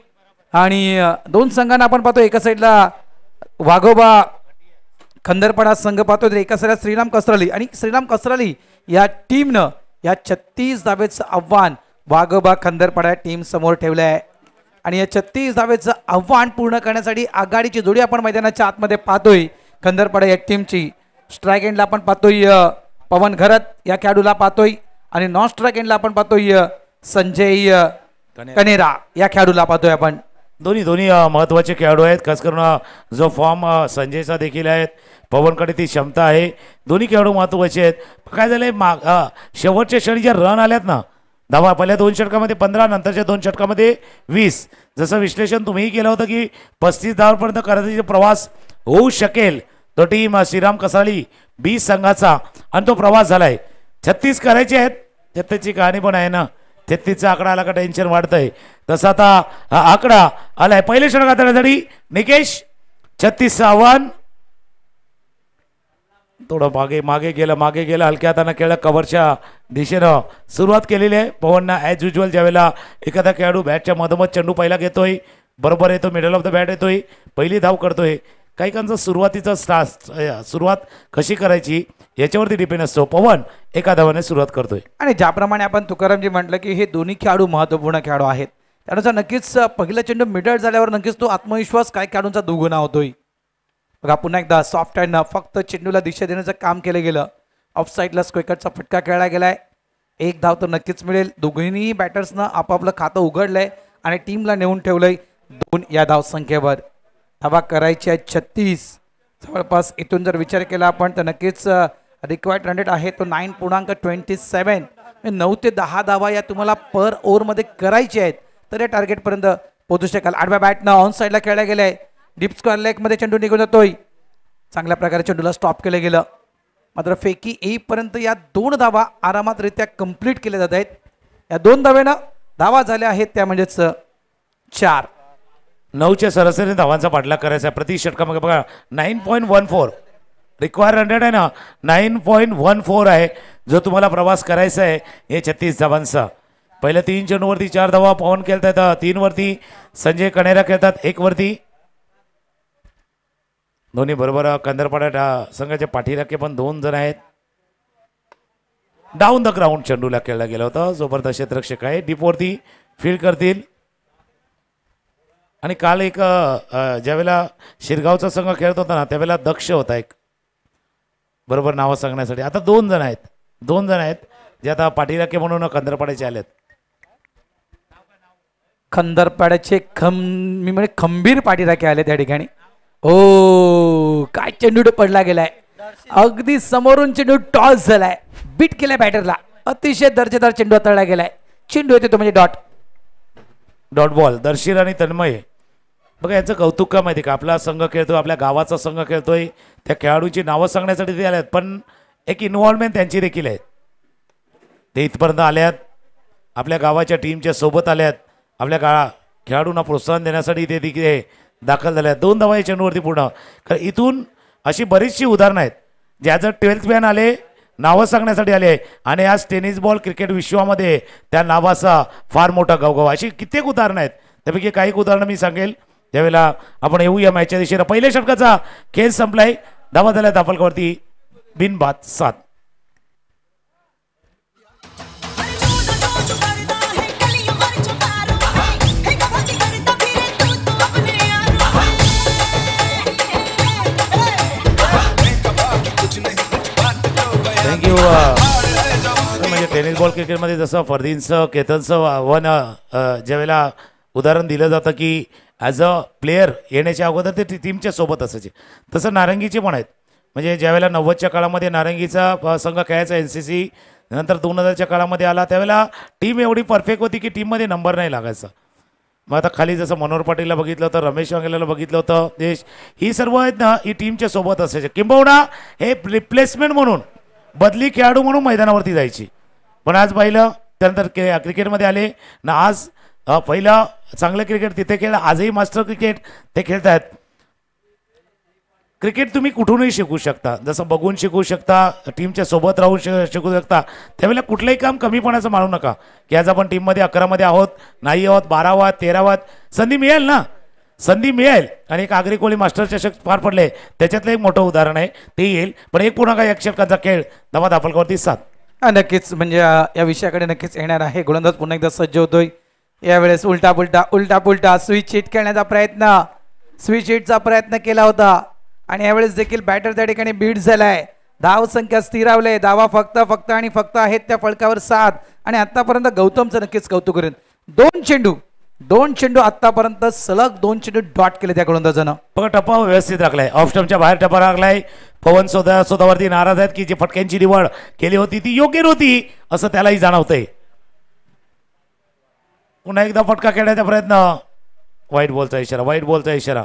A: आणि दोन संघांना आपण पाहतो. एका साईडला वाघोबा खंदरपडा संघ पाहतो, तर एका साईडला श्रीराम कसराली आणि श्रीराम कसराली या टीमनं या 36 धावेचं आव्हान वाघोबा खंदरपडा टीम समोर ठेवलं आहे. आणि या 36 धावेचं आव्हान पूर्ण करण्यासाठी आघाडीची जोडी आपण मैदानाच्या आतमध्ये पाहतोय. खंदरपडा या टीमची स्ट्राईक एंडला आपण पाहतोय पवन घरत या खेळाडूला पाहतोय आणि नॉन स्ट्राईक एंडला आपण पाहतोय संजय कनेरा या खेळाडूला पाहतोय आपण.
B: दोन्ही महत्त्वाचे खेळाडू आहेत. खास करून जो फॉर्म संजयचा देखील आहे, पवनकडे ती क्षमता आहे. दोन्ही खेळाडू महत्त्वाचे आहेत. काय झालंय शेवटच्या क्षणी ज्या रन आल्यात ना, धावा पहिल्या 2 षटकामध्ये 15 नंतरच्या 2 षटकामध्ये 20. जसं विश्लेषण तुम्हीही केलं होतं की 35 धावांपर्यंत करायचा प्रवास होऊ शकेल तो टीम श्रीराम कसाळी बी संघाचा आणि तो प्रवास झालाय. 36 करायचे आहेत. 36ची कहाणी पण आहे ना. 36चा आकडा आला का टेन्शन वाढतंय. तसा आता हा आकडा आलाय. पहिले षटक हाताळण्यासाठी निकेश 36 आव्हान. थोडं मागे गेलं हलक्या हातानं खेळ कव्हरच्या दिशेनं सुरुवात केलेली आहे. पवनना ॲज युजल ज्यावेळेला एखादा खेळाडू बॅटच्या मधोमध चेंडू पहिला घेतोय, बरोबर येतो, मिडल ऑफ द बॅट येतोय, पहिली धाव करतोय. काही काहींचं सुरुवातीचं सुरुवात कशी करायची याच्यावरती डिपेंड असतो. पवन एका धावाने सुरुवात करतोय.
A: आणि ज्याप्रमाणे आपण तुकारामजी म्हटलं की हे दोन्ही खेळाडू महत्त्वपूर्ण खेळाडू आहेत, त्यानुसार नक्कीच पहिला चेंडू मिडल झाल्यावर नक्कीच तो आत्मविश्वास काय खेळाडूंचा दुगुणा होतोय. बघा पुन्हा एकदा सॉफ्ट हँड फक्त चेंडूला दिशा देण्याचं काम केलं गेलं. ऑफ साईडला स्क्वेकटचा फटका खेळला गेलाय. एक धाव तर नक्कीच मिळेल. दोघींनी बॅटर्सनं आपापलं खातं उघडलंय आणि टीमला नेऊन ठेवलंय 2 या धाव संख्येवर. धावा करायची आहे 36. जवळपास इथून जर विचार केला आपण तर नक्कीच रिक्वायर्ड रन रेट आहे तो 9.27. 9 ते 10 धावा या तुम्हाला पर ओव्हरमध्ये करायचे आहेत तर या टार्गेटपर्यंत पोहोचू शकाल. आडव्या बॅटनं ऑन साईडला खेळला गेलाय. डीप स्क्वेअर लेगमध्ये चेंडू निघून जातोय. चांगल्या प्रकारे चेंडूला स्टॉप केलं गेलं. मात्र फेकी येईपर्यंत या 2 धावा आरामातरित्या कंप्लीट केल्या जात आहेत. या 2 धावेनं धावा झाल्या आहेत त्या म्हणजेच 4.
B: 9च्या सरासरी धावांचा पाठलाग करायचा आहे. प्रति षटकामध्ये बघा 9.14 रिक्वायर रन रेट आहे ना. 9.14 आहे जो तुम्हाला प्रवास करायचा आहे हे 36 धावांचा. पहिल्या 3 चेंडूवरती 4 धावा पवन खेळतात. 3 वरती संजय कणेरा खेळतात. 1 वरती दोन्ही बरोबर. कंदरपाडा संघाचे पाठीराखे पण 2 जण आहेत. डाऊन द ग्राउंड चेंडूला खेळला गेला होता. जबरदस्त क्षेत्ररक्षक आहे. डीपवरती फील्ड करतील. आणि काल एक ज्यावेळेला शिरगावचा संघ खेळत होता ना त्यावेळेला दक्ष होता एक बरोबर नावं सांगण्यासाठी. आता 2 जण आहेत जे आता पाठीराखे म्हणून कंदरपाड्याचे आलेत.
A: खंदरपाड्याचे मी म्हणजे खंबीर पाठीराखे आले त्या ठिकाणी. ओ काय चेंडू पडला गेलाय. अगदी समोरून चेंडू टॉस झालाय. बीट केलाय बॅटरला. अतिशय दर्जेदार चेंडू हाताळला गेलाय. चेंडू येते तो म्हणजे डॉट बॉल. दर्शीर आणि तन्मय बघा याचं कौतुक का माहिती का. आपला संघ खेळतोय, आपल्या गावाचा संघ खेळतोय, त्या खेळाडूंची नावं सांगण्यासाठी ते आल्यात पण एक इन्व्हॉल्वमेंट त्यांची देखील आहे. ते इथपर्यंत आल्यात, आपल्या गावाच्या टीमच्या सोबत आल्यात, आपल्या खेळाडूंना प्रोत्साहन देण्यासाठी ते देखील दाखल झाले आहेत. 2 धावा या चेंडूवरती पूर्ण. कारण इथून अशी बरीचशी उदाहरणं आहेत ज्याचं 12th मॅन आले, नावं सांगण्यासाठी आले आणि आज टेनिस बॉल क्रिकेट विश्वामध्ये त्या नावाचा फार मोठा गवगव. अशी कित्येक उदाहरणं आहेत. त्यापैकी काही उदाहरणं मी सांगेल त्यावेळेला आपण येऊ या मॅचच्या दिशेनं. पहिल्या षटकाचा खेळ संपलाय. धावा झाल्या दाफलकावरती बिनबाद 7. थँक्यू. म्हणजे टेनिस बॉल क्रिकेटमध्ये जसं फरदीनचं केतनचं वन ज्यावेळेला उदाहरण दिलं जातं की ॲज अ प्लेयर येण्याच्या अगोदर ते टीमच्या सोबत असायचे, तसं नारंगीचे पण आहेत. म्हणजे ज्यावेळेला 90च्या काळामध्ये नारंगीचा संघ खेळायचा NCC, नंतर 2000च्या काळामध्ये आला त्यावेळेला टीम एवढी परफेक्ट होती की टीममध्ये नंबर नाही लागायचा. मग आता खाली जसं मनोहर पाटीलला बघितलं होतं, रमेश वांगेलाला बघितलं होतं, देश ही सर्व आहेत ना ही टीमच्या सोबत असायचे. किंबहुना हे रिप्लेसमेंट म्हणून बदली खेळाडू म्हणून मैदानावरती जायची. पण आज पाहिलं त्यानंतर क्रिकेटमध्ये आले ना. आज पहिलं चांगलं क्रिकेट तिथे खेळ, आजही मास्टर क्रिकेट ते खेळत आहेत. क्रिकेट तुम्ही कुठूनही शिकू शकता, जसं बघून शिकू शकता, टीमच्या सोबत राहून शिकू शकता. त्यावेळेला कुठलंही काम कमीपणाचं मानू नका की आज आपण टीममध्ये 11मध्ये आहोत, नाही आहोत, 12वात, 13वात. संधी मिळेल ना, संधी मिळेल. आणि एक आगरी कोळी मास्टर चषक पार पडले त्याच्यातलं एक मोठं उदाहरण आहे, ते येईल. पण एक पुन्हा काही षटकांचा खेळ धावा दाफलकावरती 7. नक्कीच म्हणजे या विषयाकडे नक्कीच येणार आहे. गोलंदाज पुन्हा एकदा सज्ज होतोय. यावेळेस उलटा पुलटा स्विच हिट खेळण्याचा स्विच हिटचा प्रयत्न केला होता आणि यावेळेस देखील बॅटर त्या ठिकाणी बीट झालाय. धाव संख्या स्थिरावले. धावा फक्त आणि फक्त आहेत त्या फलकावर 7. आणि आतापर्यंत गौतमचं नक्कीच कौतुक करेन. 2 चेंडू आतापर्यंत सलग 2 चेंडू डॉट केले त्या गोलंदाजानं.
B: बघा टप्पा व्यवस्थित राखलाय. ऑफ स्टंपच्या बाहेर टप्पा राखलाय. पवन स्वतःवरती नाराज आहेत की जी फटक्यांची निवड केली होती ती योग्य नव्हती असं त्यालाही जाणवतंय. पुन्हा एकदा फटका खेळण्याचा प्रयत्न. वाईट बॉलचा इशारा.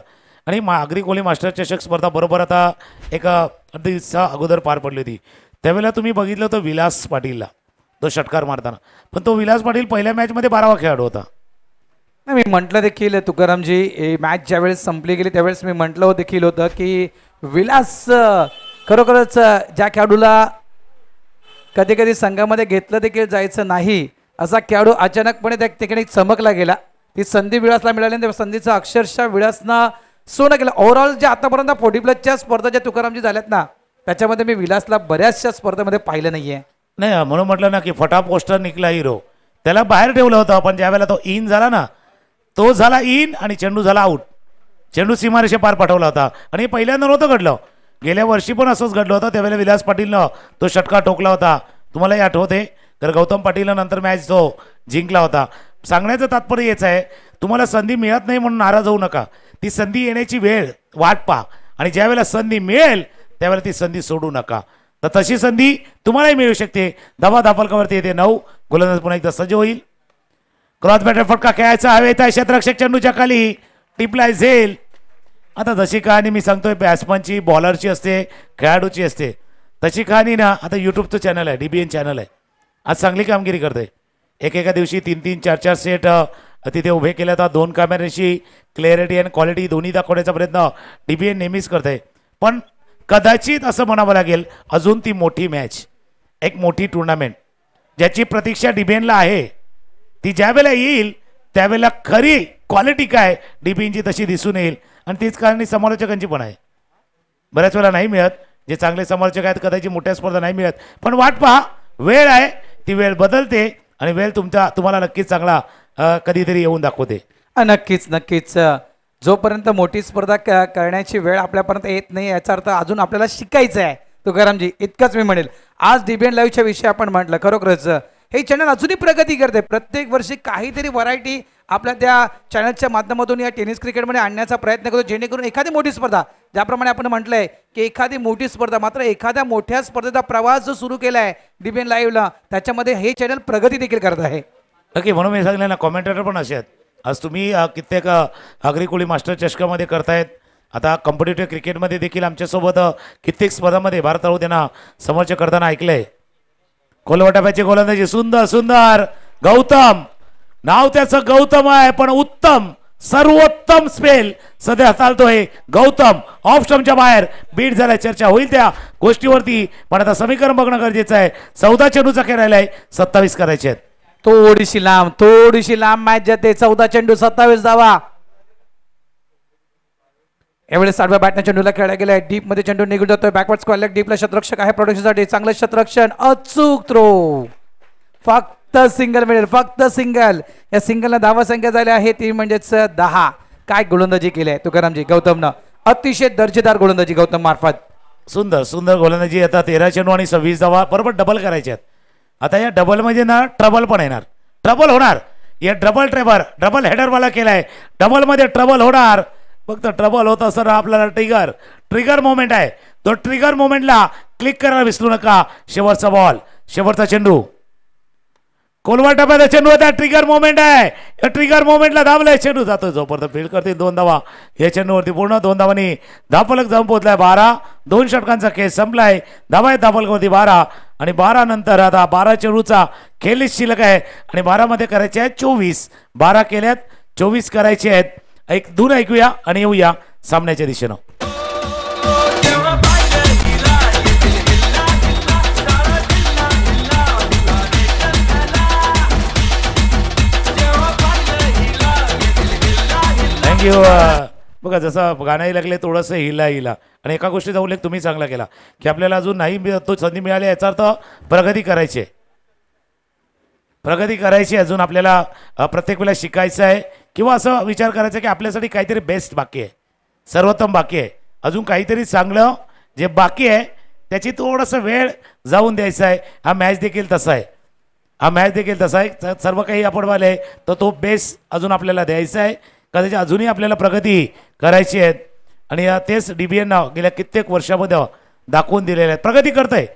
B: आणि आगरी कोहली मास्टर चषक स्पर्धा बरोबर आता एक अर्ध्या दिवसा अगोदर पार पडली होती. त्यावेळेला तुम्ही बघितलं होतं विलास पाटीलला तो षटकार मारताना, पण तो विलास पाटील पहिल्या मॅचमध्ये 12वा खेळाडू होता.
A: नाही, मी म्हटलं देखील तुकारामजी, मॅच ज्यावेळेस संपली गेली त्यावेळेस मी म्हटलं देखील होतं की विलास खरोखरच ज्या खेळाडूला कधी कधी संघामध्ये घेतलं देखील जायचं नाही असा खेळाडू अचानकपणे त्या ठिकाणी चमकला गेला. ती संधी विलासला मिळाली आणि त्या संधीचं अक्षरशः विलासनं सोनं केलं. ओव्हरऑल जे आतापर्यंत 40+ स्पर्धा ज्या तुकारामजी झाल्यात ना, त्याच्यामध्ये मी विलासला बऱ्याचशा स्पर्धेमध्ये पाहिलं नाहीये.
B: नाही, म्हणून म्हटलं ना की फटा पोस्टर निकला हिरो, त्याला बाहेर ठेवलं होतं. पण ज्यावेळेला तो इन झाला ना, तो झाला इन आणि चेंडू झाला आऊट. चेंडू सीमारेषे पार पाठवला होता आणि पहिल्यांदा नव्हतं घडलं, गेल्या वर्षी पण असंच घडलं होतं. त्यावेळेला विलास पाटीलनं तो षटकार ठोकला होता, तुम्हालाही आठवते. तर गौतम पाटीलनं नंतर मॅच तो जिंकला होता. सांगण्याचं तात्पर्य हेच आहे, तुम्हाला संधी मिळत नाही म्हणून नाराज होऊ नका. ती संधी येण्याची वेळ वाट पहा आणि ज्यावेळेला संधी मिळेल त्यावेळेला ती संधी सोडू नका. तर तशी संधी तुम्हालाही मिळू शकते. धावा धापलकावरती येते 9. गोलंदाज पुन्हा एकदा सज्ज होईल. क्रॉस बॅटर फटका खेळायचा हवेत आहे, क्षेत्ररक्षक चेंडूच्या खाली टिपलाय झेल. आता जशी कहाणी मी सांगतोय बॅट्समनची, बॉलरची असते, खेळाडूची असते, तशी कहाणी ना आता यूट्यूबचं चॅनल आहे, DBN चॅनल आहे, आज चांगली कामगिरी करते. एकेका दिवशी 3-3, 4-4 सेट तिथे उभे केले तर 2 कॅमेऱ्याशी क्लॅरिटी आणि क्वालिटी दोन्ही दाखवण्याचा प्रयत्न DBN नेहमीच करते. पण कदाचित असं म्हणावं लागेल, अजून ती मोठी मॅच, एक मोठी टुर्नामेंट ज्याची प्रतीक्षा DBNला आहे, ती ज्या वेळेला येईल त्यावेळेला खरी क्वालिटी काय DBNची तशी दिसून येईल. आणि तीच कारणी समालोचकांची पण आहे. बऱ्याच वेळा नाही मिळत, जे चांगले समालोचक आहेत कदाचित मोठ्या स्पर्धा नाही मिळत. पण वाट पहा, वेळ आहे, ती वेळ बदलते आणि वेळ तुम्हाला नक्कीच चांगला कधीतरी येऊन दाखवते.
A: नक्कीच नक्कीच. जोपर्यंत मोठी स्पर्धा करण्याची वेळ आपल्यापर्यंत येत नाही याचा अर्थ अजून आपल्याला शिकायचं आहे तुकारामजी, इतकंच मी म्हणेल. आज DBN लाईव्हच्या विषयी आपण म्हटलं, खरोखरच हे चॅनल अजूनही प्रगती करते. प्रत्येक वर्षी काहीतरी व्हरायटी आपल्या त्या चॅनलच्या माध्यमातून या टेनिस क्रिकेटमध्ये आणण्याचा प्रयत्न करतो, जेणेकरून एखादी मोठी स्पर्धा, ज्याप्रमाणे आपण म्हटलंय की एखादी मोठी स्पर्धा, मात्र एखाद्या मोठ्या स्पर्धेचा प्रवास जो सुरू केला आहे DBN लाईव्हला, त्याच्यामध्ये हे चॅनल प्रगती देखील करत आहे.
B: ओके, म्हणून मी सांगितलं ना, कॉमेंटेटर पण असे आहेत. आज तुम्ही कित्येक आगरी कोहली मास्टर चषकामध्ये करतायत. आता कॉम्पिटेटिव्ह क्रिकेटमध्ये देखील आमच्यासोबत कित्येक स्पर्धामध्ये भारतावर त्यांना समोरचे करताना ऐकलंय. कोलवटाप्याची गोलंदाजी सुंदर सुंदर. गौतम, नाव त्याचं गौतम आहे, पण उत्तम सर्वोत्तम स्पेल सध्या चालतोय गौतम. ऑफ स्टंपच्या बाहेर बीट झालाय, चर्चा होईल त्या गोष्टीवरती, पण आता समीकरण बघणं गरजेचं आहे. 14 चेंडूचा खेळ राहिलाय, 27 करायचे आहेत.
A: थोडीशी लांब मॅच जाते. 14 चेंडू 27 धावा. यावेळेस 7व्या बॅटने चेंडूला खेळला गेलाय. डीप मध्ये चेंडू निघून जातोय. बॅकवर्ड स्क्वेअर लेग डीपला क्षेत्ररक्षक आहे प्रोटेक्शनसाठी. चांगलं क्षेत्ररक्षण, अचूक थ्रो. फक्त सिंगल मिळेल, फक्त सिंगल. या सिंगलला धावा संख्या झाली आहे ती म्हणजेच 10. काय गोलंदाजी केली आहे तुकारामजी गौतमनं, अतिशय दर्जेदार गोलंदाजी गौतम मार्फत.
B: सुंदर सुंदर गोलंदाजी. आता 13 चेंडू आणि 26 धावा बरोबर डबल करायचे आहेत. आता या डबल म्हणजे ना ट्रबल पण येणार, ट्रबल होणार. या डबल हेडरवाला केलाय, डबल मध्ये ट्रबल होणार. फक्त ट्रबल होत असताना आपल्याला ट्रिगर मोमेंट आहे, तो ट्रिगर मोमेंटला क्लिक करायला विसरू नका. शेवटचा बॉल, शेवटचा चेंडू, कोलवा टप्प्याचा चेंडू होता. ट्रिगर मोमेंट आहे, या ट्रिगर मोमेंटला दाबलाय, चेंडू जातो जोपर्यंत फील्ड करते 2 धावा. या चेंडूवरती पूर्ण 2 धावांनी धापलक जाऊन पोहोचलाय 12. 2 षटकांचा खेळ संपलाय. धावा आहेत धापलकावरती 12 आणि 12 नंतर आता 12 चेंडूचा खेळ शिल्लक आहे आणि 12 मध्ये करायचे आहेत 24. 12 केल्यात, 24 करायचे आहेत. एक धून ऐकूया आणि येऊया सामन्याच्या दिशेनं. थँक्यू. बघा, जसं गाणंही लागले थोडंसं हिला आणि एका गोष्टीचा उल्लेख तुम्ही चांगला केला की आपल्याला अजून नाही तो संधी मिळाली, याचा अर्थ प्रगती करायची. अजून आपल्याला प्रत्येक वेळेला शिकायचं आहे किंवा असं विचार करायचा की आपल्यासाठी काहीतरी बेस्ट बाकी आहे, सर्वोत्तम बाकी आहे. अजून काहीतरी चांगलं जे बाकी आहे त्याची थोडंसं वेळ जाऊन द्यायचा आहे. हा मॅच देखील तसा आहे. सर्व काही आपण वाले तर तो बेस अजून आपल्याला द्यायचा आहे. कदाचित अजूनही आपल्याला प्रगती करायची आहे आणि तेच DBN गेल्या कित्येक वर्षामध्ये दाखवून दिलेले आहेत. प्रगती करतंय.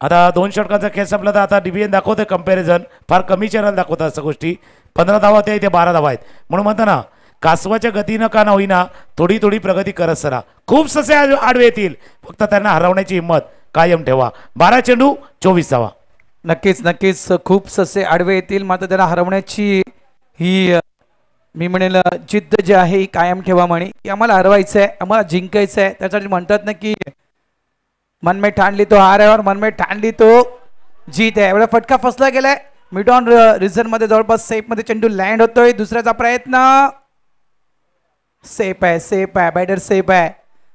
B: आता 2 षटकांचा खेळ संपला तर आता DBN दाखवतोय कंपॅरिझन. फार कमी चॅनल दाखवतात असं गोष्टी. 15 धावा ते 12 धावा आहेत. म्हणून म्हणतो ना, कासवाच्या गतीनं का ना होईना थोडी थोडी प्रगती करत सरा. खूप ससे आडवे येतील, फक्त त्यांना हरवण्याची हिंमत कायम ठेवा. 12 चेंडू 24 धावा.
A: नक्कीच नक्कीच खूप ससे आडवे येतील, मात्र त्यांना हरवण्याची ही मी म्हणेल जिद्द जी आहे ही कायम ठेवा. म्हणे आम्हाला हरवायचं आहे, आम्हाला जिंकायचं आहे. त्यासाठी म्हणतात ना की मन में ठान ली तो हार है और मन में ठान ली तो जीत आहे. एवढा फटका फसला गेलाय मिड ऑन रिझन मध्ये, जवळपास सेफ मध्ये चेंडू लँड होतोय. दुसऱ्याचा प्रयत्न सेफ आहे बॅटर सेफ आहे.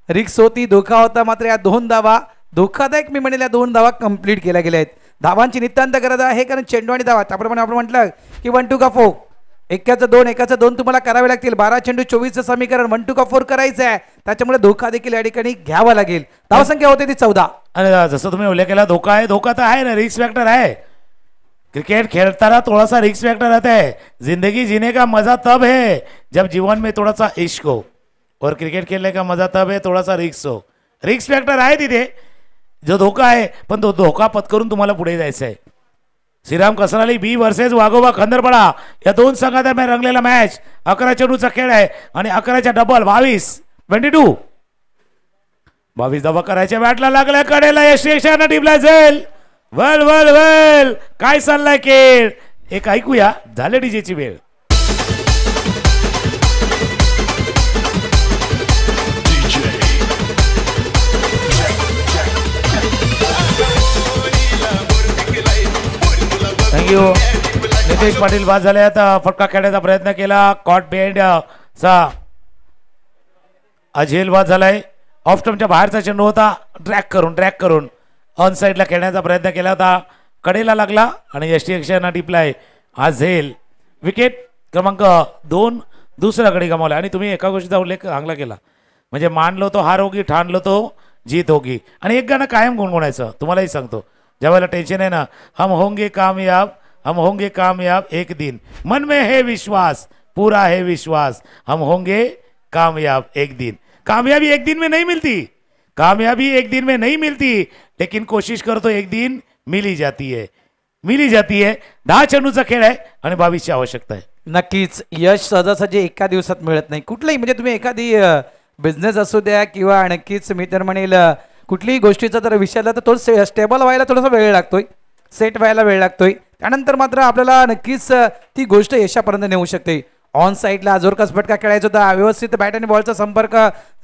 A: रिक्स होती, धोका होता, मात्र या 2 धावा धोकादायक मी म्हणेल या 2 धावा कंप्लीट केल्या गेल्या आहेत. धावांची नितांत गरज आहे, कारण चेंडू आणि धावा त्याप्रमाणे आपण म्हटलं की 1 2 का 4, एकाचं 2 तुम्हाला करावे लागतील. 12 चेंडू 24चं समीकरण 1 2 का 4 करायचं आहे, त्याच्यामुळे धोका देखील या ठिकाणी घ्यावा लागेल. धावसंख्या होते ती 14.
B: अरे जसं तुम्ही उल्लेख केला धोका आहे, धोका तर आहे ना, रिस्क फॅक्टर है. क्रिकेट खेलता थोड़ा सा रिस्क फैक्टर रहता है. जिंदगी जीने का मजा तब है जब जीवन में थोड़ा सा इश्क हो, और क्रिकेट खेलने का मजा तब है थोड़ा सा रिस्क हो. रिस्क फॅक्टर आहे तिथे, जो धोका आहे, पण तो धोका पत्करून तुम्हाला पुढे जायचं आहे. श्रीराम कसराली बी वर्सेस वाघोबा खंदरपडा या 2 संघादरम्यान रंगलेला मॅच. 11 चेंडूचा खेळ आहे आणि 11च्या डबल 22 धावा करायच्या. बॅटला लागल्या कडेला, यशेशानं टिपला जाईल. वल वल वल काय चाललाय खेळ, एक ऐकूया. झाले डीजेची वेळ. थँक्यू. नितेश पाटील बाद झाले. आता फटका खेळण्याचा प्रयत्न केला. कॉट बेंड चा अझेल बाद झालाय. ऑफ स्टंपच्या बाहेरचा चेंडू होता. ट्रॅक करून ऑन साईडला खेळण्याचा प्रयत्न केला होता, कडेला लागला आणि यष्टीक्षांना टिपलाय. अझेल विकेट क्रमांक 2 दुसऱ्याकडे गमावला. आणि तुम्ही एका गोष्टीचा उल्लेख चांगला केला, म्हणजे मानलो तो हार होगी, ठाणलो तो जीत होगी. आणि एक गाणं कायम गुणगुणायचं. तुम्हालाही सांगतो, ज्यावेळेला टेन्शन आहे ना, हम होंगे कामयाब एक दिन, मन में है विश्वास, पूरा है विश्वास, हम होंगे कामयाब एक दिन. कामयाबी एक दिन में नहीं मिलती, लेकिन कोशिश करतो एक दिन मिली जाती है. 10 चेंडूचा खेळ आहे आणि 22ची आवश्यकता आहे.
A: नक्कीच यश सहजासहजी एका दिवसात मिळत नाही. कुठलंही म्हणजे तुम्ही एखादी बिझनेस असू द्या किंवा नक्कीच मी तर म्हणेल कुठलीही गोष्टीचा जर विषय आला तर तो स्टेबल व्हायला थोडासा वेळ लागतोय, सेट व्हायला वेळ लागतोय. त्यानंतर मात्र आपल्याला नक्कीच ती गोष्ट यशापर्यंत नेऊ शकते. ऑन साईडला जोरकस फटका खेळायचा होता, व्यवस्थित बॅट आणि बॉलचा संपर्क